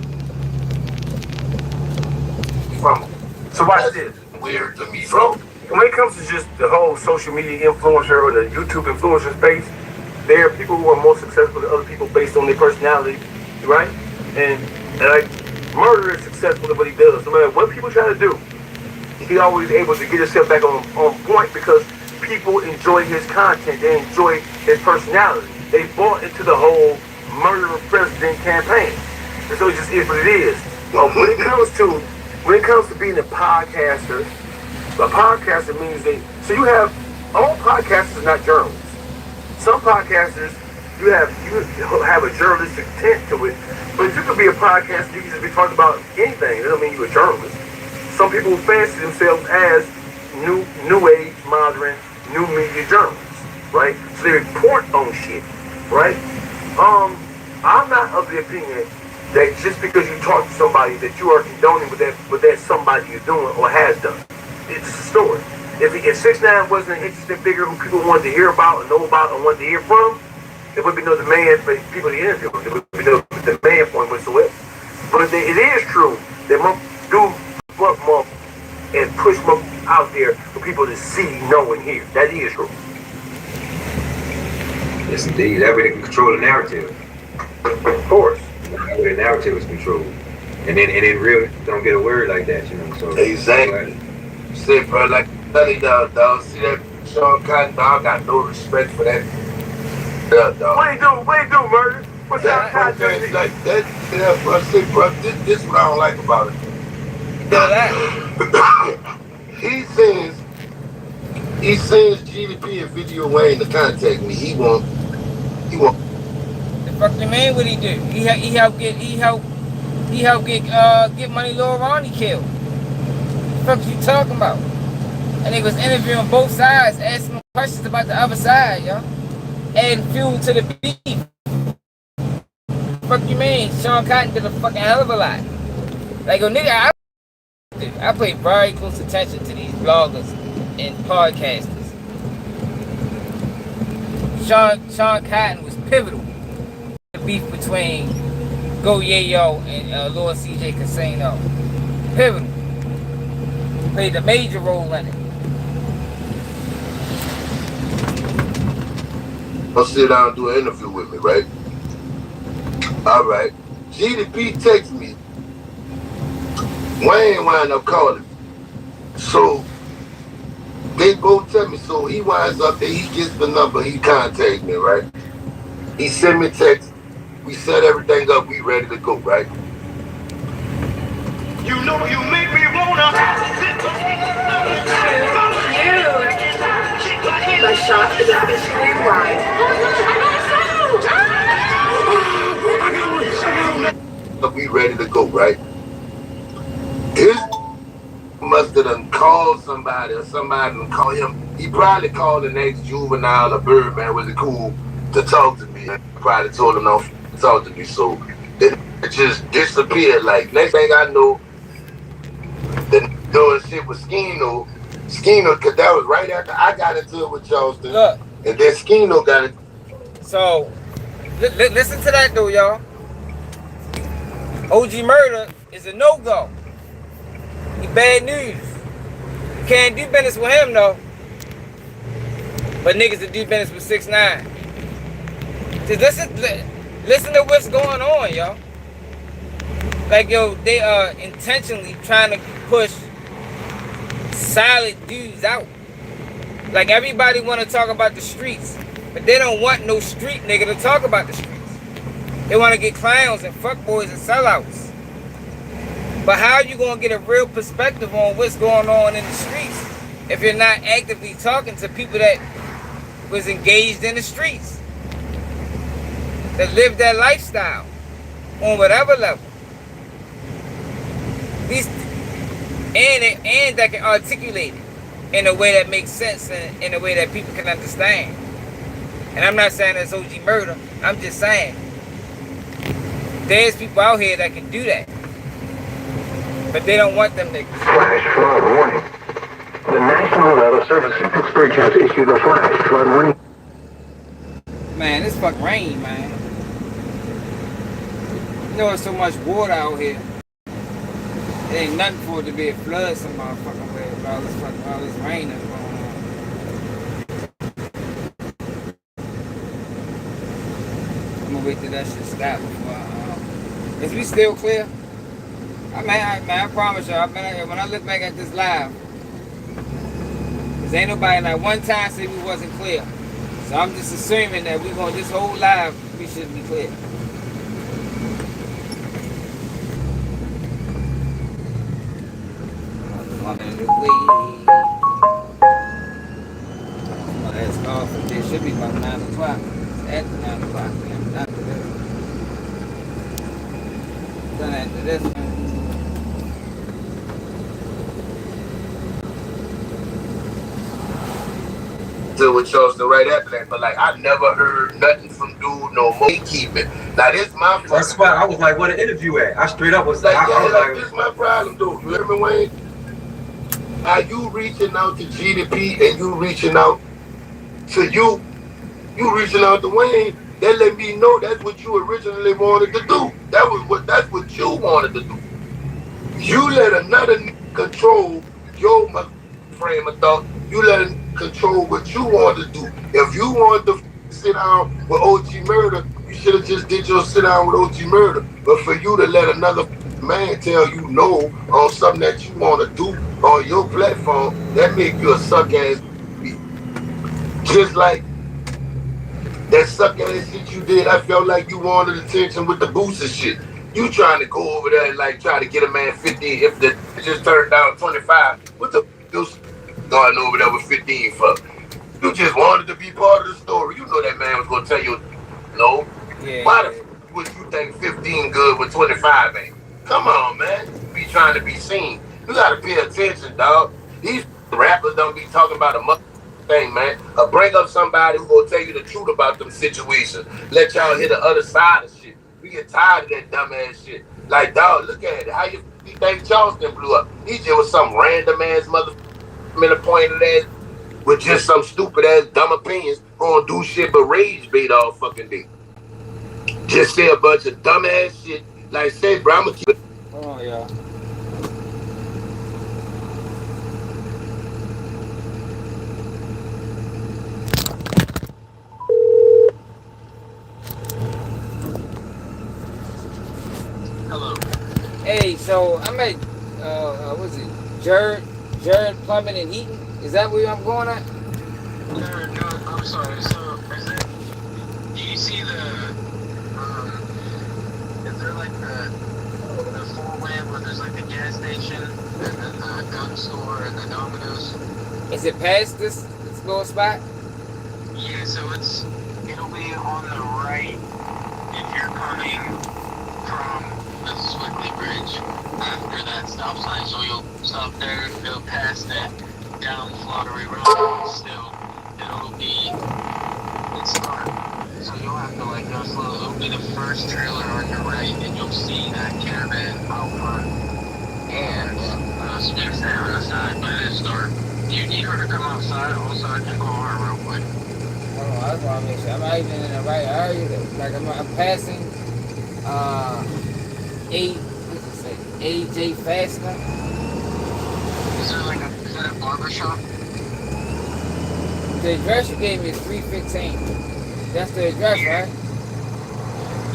So watch this. Weird to me, bro. When it comes to just the whole social media influencer or the YouTube influencer space, there are people who are more successful than other people based on their personality, right? And like Murder is successful at what he does. No matter what people try to do, he always able to get himself back on point because people enjoy his content. They enjoy his personality. They bought into the whole murder of president campaign. And so it just is what it is. When it comes to being a podcaster means so you have, all podcasters are not journalists. Some podcasters, you have a journalistic tint to it, but you could be a podcaster, you can just be talking about anything. It don't mean you're a journalist. Some people fancy themselves as new age, modern, new media journalists, right? So they report on shit, right? I'm not of the opinion that just because you talk to somebody that you are condoning what that somebody is doing or has done. It's a story. If 6ix9ine wasn't an interesting figure who people wanted to hear about and know about and wanted to hear from, there would be no demand for people to interview. There would be no demand for him whatsoever. But it is true that do fuck more and push more out there for people to see, know, and hear. That is true. Yes, indeed. That way they can control the narrative. Of course. That way the narrative is controlled. And then really don't get a word like that, you know. So exactly. Say, bro, like telling dog, see that Sean Cotton dog, got no respect for that dog. What do you do, Murder? What's that? Like that, yeah, bro. See, bro, this is what I don't like about it. He sends GDP and Video Wayne to contact me. He won't. The fuck you mean? What he do? He helped get Money Lil Ronnie killed. The fuck you talking about? And he was interviewing both sides, asking them questions about the other side, yo. Adding fuel to the beef. Fuck you mean? Sean Cotton did a fucking hell of a lot. Like, a nigga, I pay very close attention to these bloggers and podcasters. Sean Cotton was pivotal in the beef between Go Yayo and Lord CJ Casino. Pivotal. Played a major role in it. I'll sit down and do an interview with me, right? All right. GDP texts me. Wayne wind up calling me. So they both tell me. So he winds up there, he gets the number, he contacts me, right? He sent me a text. We set everything up, we ready to go, right? You know you make me wanna. The shot is a mystery ride. We ready to go, right? His must have done called somebody or somebody done call him. He probably called the next juvenile or Birdman, was it cool to talk to me? I probably told him no to talk to me. So it just disappeared. Like next thing I know, the doing shit with Skino, cause that was right after I got into it with Charleston. Look. And then Skino got it. So listen to that though, y'all. OG Murda is a no-go. He bad news. You can't do business with him though. but niggas that do business with 6ix9ine. Just listen to what's going on, yo. Like, yo, they are intentionally trying to push solid dudes out. Like, everybody want to talk about the streets, but they don't want no street nigga to talk about the streets. They want to get clowns and fuckboys and sellouts. But how are you going to get a real perspective on what's going on in the streets if you're not actively talking to people that was engaged in the streets, that live that lifestyle on whatever level? And that can articulate it in a way that makes sense and in a way that people can understand. And I'm not saying that's OG murder. I'm just saying there's people out here that can do that, but they don't want them niggas. Flash flood warning. The National Weather Service in Pittsburgh has issued a flash flood warning. Man, this fucking rain, man. You know there's so much water out here. It ain't nothing for it to be a flood some motherfucking way with all this rain that's going on. I'm gonna wait till that shit stop before is we still clear? I promise y'all, when I look back at this live, cause ain't nobody like one time said we wasn't clear. So I'm just assuming that we going this whole live, we should be clear. That's called for this. Should be about 9 o'clock. It's after 9 o'clock, man. After this. Done after this, man. With Charleston right after that, but like I never heard nothing from dude no more. Keep it. Now this my that's why I was like, "What an interview at?" I straight up was like, I was like, "This is my problem, dude." You hear me, Wayne? Are you reaching out to GDP and you reaching out to you reaching out to Wayne? That let me know that's what you originally wanted to do. That's what you wanted to do. You let another control your frame of thought. You let him control what you want to do. If you wanted to sit down with OG Murder, you should have just did your sit down with OG Murder. But for you to let another man tell you no on something that you want to do on your platform, that make you a suck ass. Just like that suck ass shit you did, I felt like you wanted attention with the booster shit. You trying to go over there and like try to get a man 50 if the just turned down 25. What the you going over there with 15 for? You just wanted to be part of the story. You know that man was gonna tell you no. Yeah. Why the would you think 15 good with 25 ain't? Come on, man. You be trying to be seen. You gotta pay attention, dog. These rappers don't be talking about a mother thing, man. Bring up somebody who gonna tell you the truth about them situations. Let y'all hear the other side of shit. We get tired of that dumbass shit. Like, dog, look at it. How you think Charleston blew up? He just was some random ass appointed ass with just some stupid ass dumb opinions gonna do shit but rage bait all fucking day. Just say a bunch of dumb ass shit. Like I said, bro, I'ma keep it. Oh yeah. Hello. Hey, so I'm at what's it? Jared Plumbing and Heating. Is that where I'm going at? No, I'm sorry. So, do you see the, is there like the four-way where there's like the gas station and then the gun store and the Domino's? Is it past this little spot? Yeah, so it'll be on the right if you're coming from the Swickley Bridge after that stop sign. So you'll stop there, go past that, down Flottery Road, still, it's dark. So you'll have to like go slow. It'll be the first trailer on your right, and you'll see that caravan out front. And space there on the side, but it is dark. Do you need her to come outside? Also, I can call her real quick. Oh, I just want to make sure I'm not even in the right area. Like I'm passing AJ Fastener. Is there like a, is that a barber shop? Is it? Is there like a, the full way where there's like the gas station and then the gun store and the Domino's? Is it past this little spot? The address you gave me is 315. That's the address, right?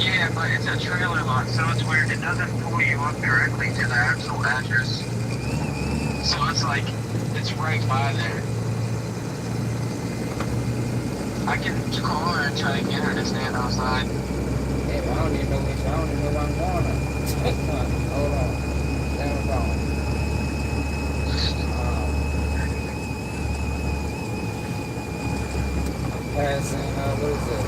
Yeah, but it's a trailer lot, so it's weird. It doesn't pull you up directly to the actual address. So it's like, it's right by there. I can call her and try to get her to stand outside. Yeah, but I don't even know where I'm going at. Hold on. Let me go. I'm passing, what is this?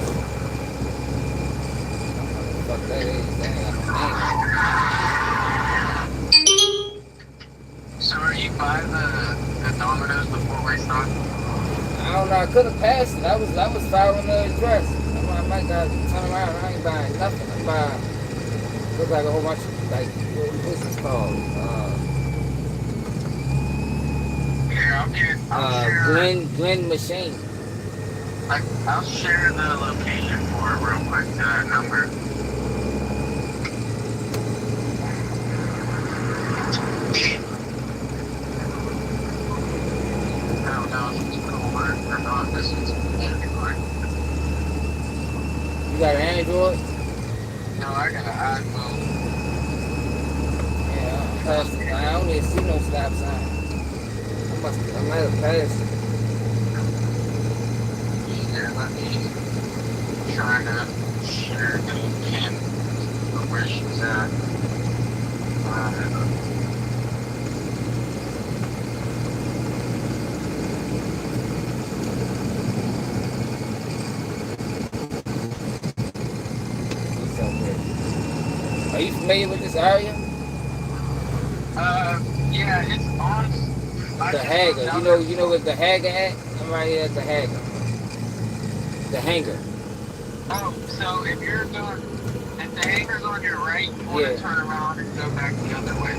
Fuck that is, that ain't got So are you by the Domino's before we start? I don't know, I could have passed it. I was following the address. I might gotta turn around. I ain't buying nothing. I'm buying, look like a whole bunch of, like, what's this called? Here, I'll share. Glen Machine. I'll share the location for it real quick to that number. I don't know if it's gonna work or not. This is Android. You got an Android? No, I got an iPhone. Yeah, I'm passing. I don't even see no stop sign. I might have passed it. Here, let me try to share the pin of where she's at. Are you familiar with this area? Yeah, it's on. The Hanger. You know where the Hanger at? I'm right here at the Hanger. The Hanger. Oh, so if you're going, if the Hanger's on your right, you want to turn around and go back the other way.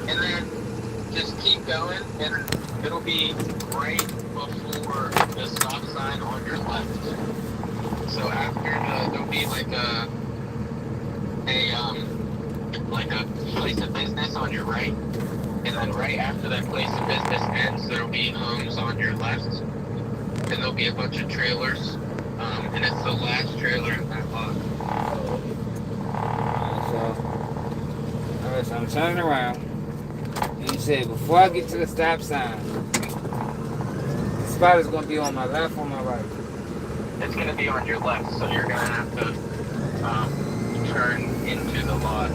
And then just keep going, and it'll be right before the stop sign on your left. So after there'll be like a place of business on your right, and then right after that place of business ends, there'll be homes on your left, and there'll be a bunch of trailers, and it's the last trailer in that lot. Alright, so I'm turning around, and you said before I get to the stop sign, the spot is going to be on my left or my right? It's going to be on your left, so you're going to have to turn into the lot,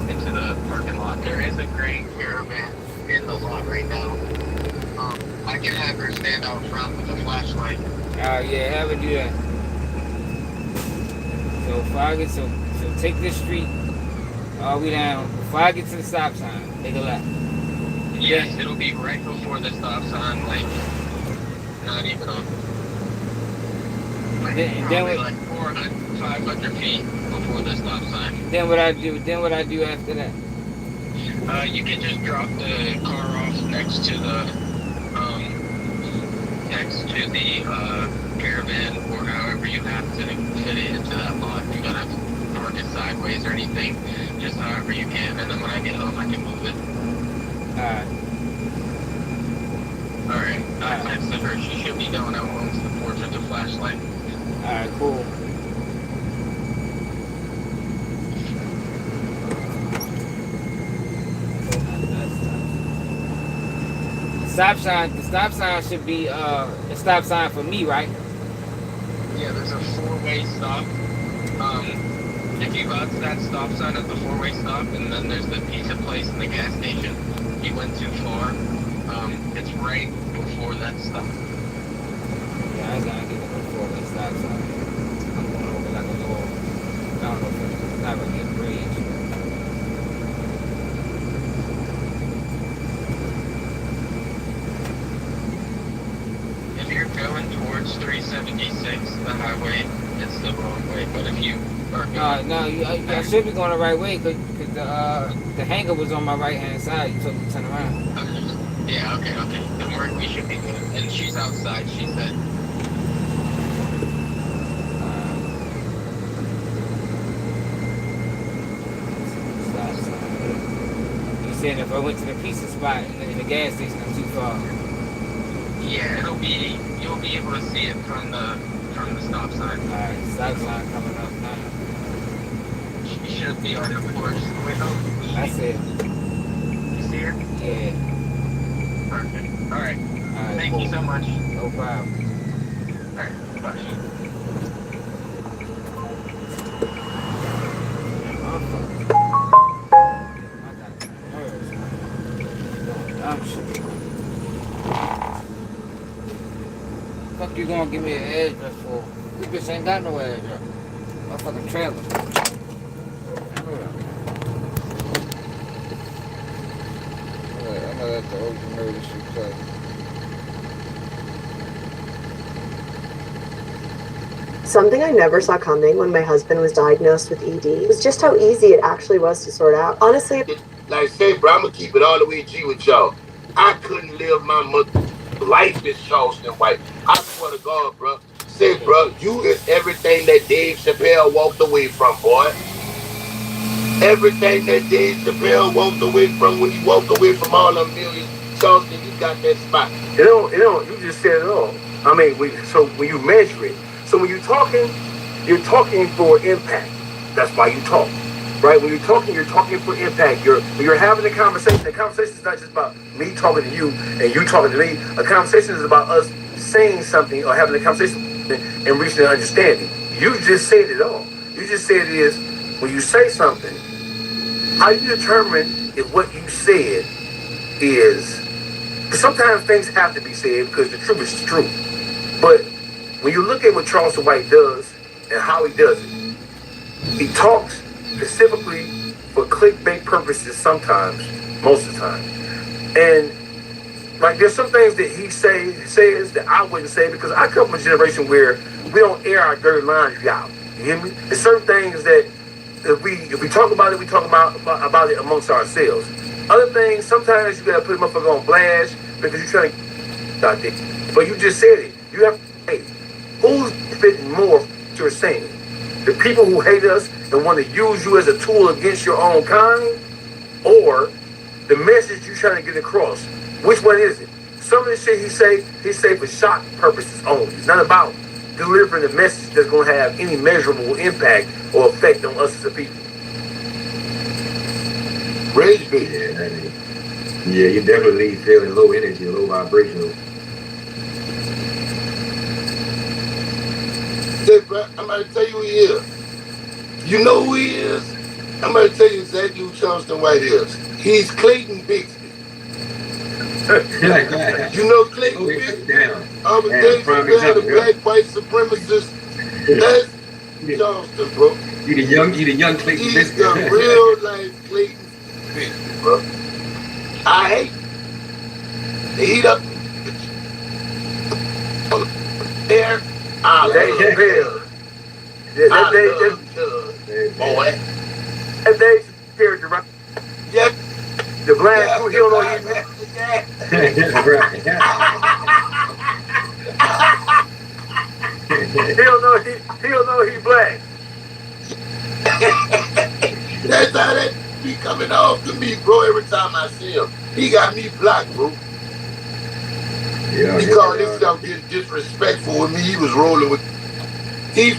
into the parking lot. There is a gray caravan in the lot right now. I can have her stand out front with a flashlight. Yeah, have her do that. So if I get so take this street all the way down. Before I get to the stop sign, take a left. Yes, it'll be right before the stop sign, like not even on. Probably like 400, 500 feet before the stop sign. Then what I do after that? You can just drop the car off next to the caravan, or however you have to fit it into that lot. You don't have to park it sideways or anything, just however you can. And then when I get home, I can move it. Alright. I texted her. She should be going out onto the porch with the flashlight. Alright, cool. The stop sign should be a stop sign for me, right? Yeah, there's a four-way stop. If you got to that stop sign at the four-way stop, and then there's the pizza place and the gas station, you went too far. It's right before that stop. Yeah, I gotta get the four-way stop sign. I'm going over like a little, I don't know if it's not really a bridge. If you're going towards 376, the highway, it's the wrong way. But if you are going... No, I should be going the right way because the Hanger was on my right-hand side. You told me to turn around. Yeah, okay. Then we should be good. And she's outside, she said. saying if I went to the pizza spot and the gas station, I'm too far. Yeah, you'll be able to see it from the stop sign. Alright, stop sign coming up now. You should be on the porch window. That's it. You see it? Yeah. Perfect. Alright. Thank cool. you so much. No problem. Alright, bye. Fuck you gonna give me an address for? This bitch ain't got no address. Motherfucking trailer. I'm gonna let the OG murder shit play. Something I never saw coming when my husband was diagnosed with ED was just how easy it actually was to sort out. Honestly, Like say, bro, I'm gonna keep it all the way G with y'all. I couldn't live my life in Charleston White. I swear to God, bro. Say, bro, you is everything that Dave Chappelle walked away from, boy. Everything that Dave Chappelle walked away from when he walked away from all them millions. Charleston, you got that spot. You just said it all. I mean, so when you measure it, so when you're talking for impact. That's why you talk, right? When you're talking for impact. When you're having a conversation, the conversation is not just about me talking to you and you talking to me. A conversation is about us saying something or having a conversation and reaching an understanding. You just said it all. You just said it is when you say something, how you determine if what you said is. Sometimes things have to be said because the truth is the truth. But when you look at what Charleston White does and how he does it, he talks specifically for clickbait purposes sometimes, most of the time. And like there's some things that he says that I wouldn't say because I come from a generation where we don't air our dirty laundry out. You hear me? There's certain things that if we talk about it, we talk about it amongst ourselves. Other things, sometimes you gotta put a motherfucker on blast because you're trying to out there. But you just said it. You have to say, who's fitting more what you're saying? The people who hate us and want to use you as a tool against your own kind, or the message you're trying to get across? Which one is it? Some of the shit he say for shock purposes only. It's not about delivering a message that's going to have any measurable impact or effect on us as a people. Rage bait. Yeah, you definitely leave feeling low energy, low vibrational. Say, bro, I'm going to tell you who he is. You know who he is? I'm going to tell you exactly who Charleston White is. He's Clayton Bixby. You know Clayton Bixby? I'm a Dave Chappelle, the black white supremacist. That's Charleston, bro. You the young Clayton Bixby. He's the real life Clayton Bixby, bro. I hate the heat up there. I love Boy. And they scared you, right? Yeah. The black who he don't know he he don't know he black. That's how that be coming off to me, bro, every time I see him. He got me blocked, bro. Yeah, he called himself getting disrespectful with me. He was rolling with. He.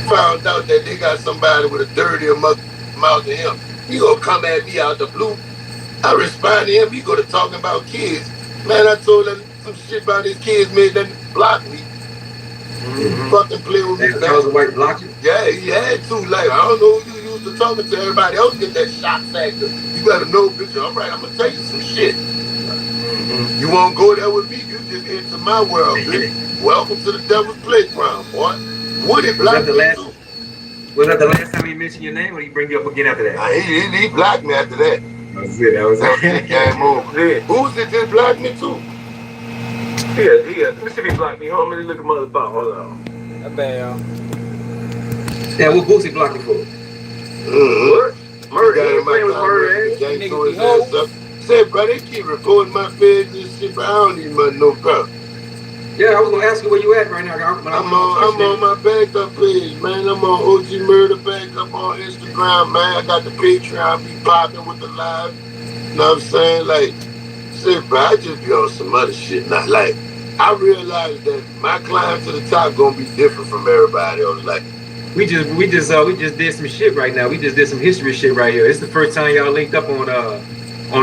Found out that they got somebody with a dirtier mouth than him. He gonna come at me out the blue. I respond to him. He go to talking about kids. Man, I told him some shit about his kids, made them block me. Fucking play with me. Charleston White blocked you? Yeah, he had to. Like, I don't know who you used to talking to everybody else get that shock factor. You gotta know, bitch. All right, I'm gonna tell you some shit. You won't go there with me. You just into my world, bitch. Welcome to the devil's playground, boy. Would it block me too? Was that the last time he mentioned your name, or did he bring you up again after that? He blocked me after that. That was it. That was it. Game over. Yeah. Who's it just blocked me too? Yeah. Let me see if he blocked me. Hold on, let me look at mother's ball. Hold on. That bad, y'all. Yeah, what Boosie blocked you for? What? Murder. He ain't playing with murder, eh? Say, bro, they keep reporting my feds and shit, but I don't need money, no problem. Yeah, I was gonna ask you where you at right now. I'm on my backup page, man. I'm on OG Murder backup on Instagram, man. I got the Patreon, be popping with the live. You know what I'm saying? Like, say, bro, I just be on some other shit now. Like, I realized that my climb to the top gonna be different from everybody else. Like, we just did some shit right now. We just did some history shit right here. It's the first time y'all linked up on a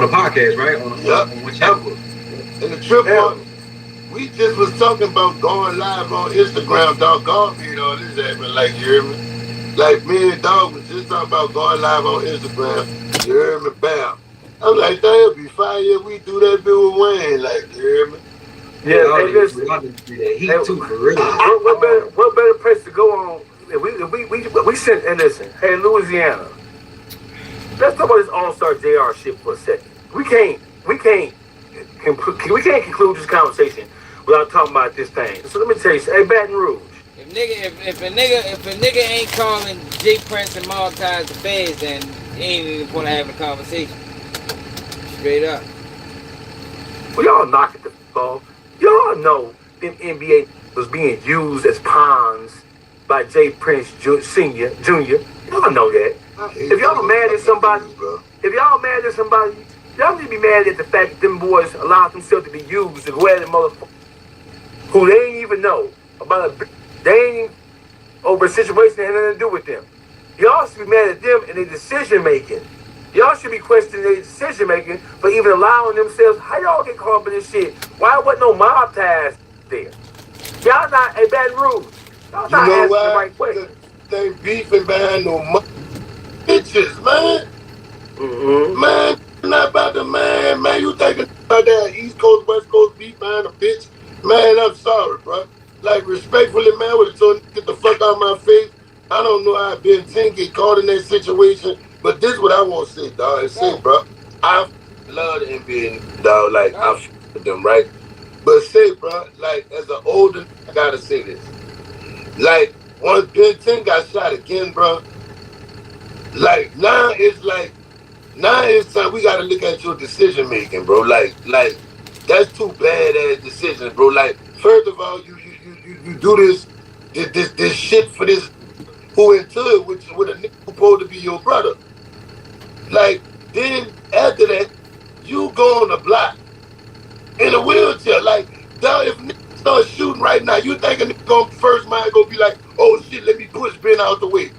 podcast, right? On whichever. And the trip on. We just was talking about going live on Instagram. Dog, God made all this happen. Like, you hear me? Like, me and Dog was just talking about going live on Instagram. You hear me? Bam. I'm like, that'll be fine if we do that bit with Wayne. Like, you hear me? Yeah, hey, listen. What better place to go on? If we sent, and listen, hey, Louisiana, let's talk about this All-Star JR shit for a second. We can't conclude this conversation without talking about this thing. So let me tell you, hey, Baton Rouge. If a nigga ain't calling J Prince and Maltese the feds, then he ain't even gonna have a conversation. Straight up. Well, y'all knock it the ball. Y'all know the NBA was being used as pawns by J Prince Senior, Junior. Y'all know that. If y'all mad at somebody, y'all need to be mad at the fact that them boys allowed themselves to be used to go at a motherfucker who they ain't even know about. They ain't over a situation that had nothing to do with them. Y'all should be mad at them and their decision making. Y'all should be questioning their decision making for even allowing themselves. How y'all get caught up in this shit? Why wasn't no mob ties there? Y'all not a Baton Rouge. Y'all not asking the right question. They beefing behind no bitches, man. Man, not about the man. You thinking about that East Coast, West Coast beef behind a bitch? Man, I'm sorry, bro. Like, respectfully, man, would have told get the fuck out of my face. I don't know how Ben 10 get caught in that situation, but this is what I want to say, dog. And say, bro, I love the NBA, dog. Like, I f with them, right? But say, bro, like, as an older, I gotta say this. Like, once Ben 10 got shot again, bro, like, now it's time we gotta look at your decision making, bro. Like, that's too badass decisions, bro. Like, first of all, you do this shit for this who into it with a nigga who supposed to be your brother. Like, then after that, you go on the block in a wheelchair. Like, dog, if niggas start shooting right now, you think a nigga gonna first mind gonna be like, oh shit, let me push Ben out the way.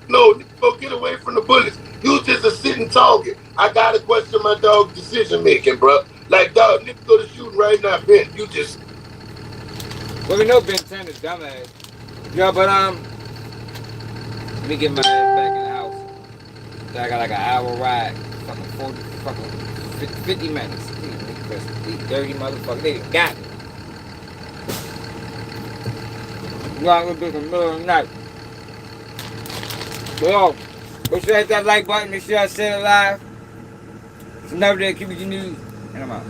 No, nigga, go get away from the bullets. You just a sitting target. I gotta question my dog's decision making, bro. Like, dog, nigga go to shooting right now, Ben. You just. Well, we know Ben 10 is dumbass. Yo, but let me get my ass back in the house. So I got like an hour ride. Fucking 50 minutes. These dirty motherfuckers, they got me. You know, I'm gonna be in the middle of the night. But yo, make sure you hit that like button, make sure I stay alive. It's another day, keep it your news, and I'm out.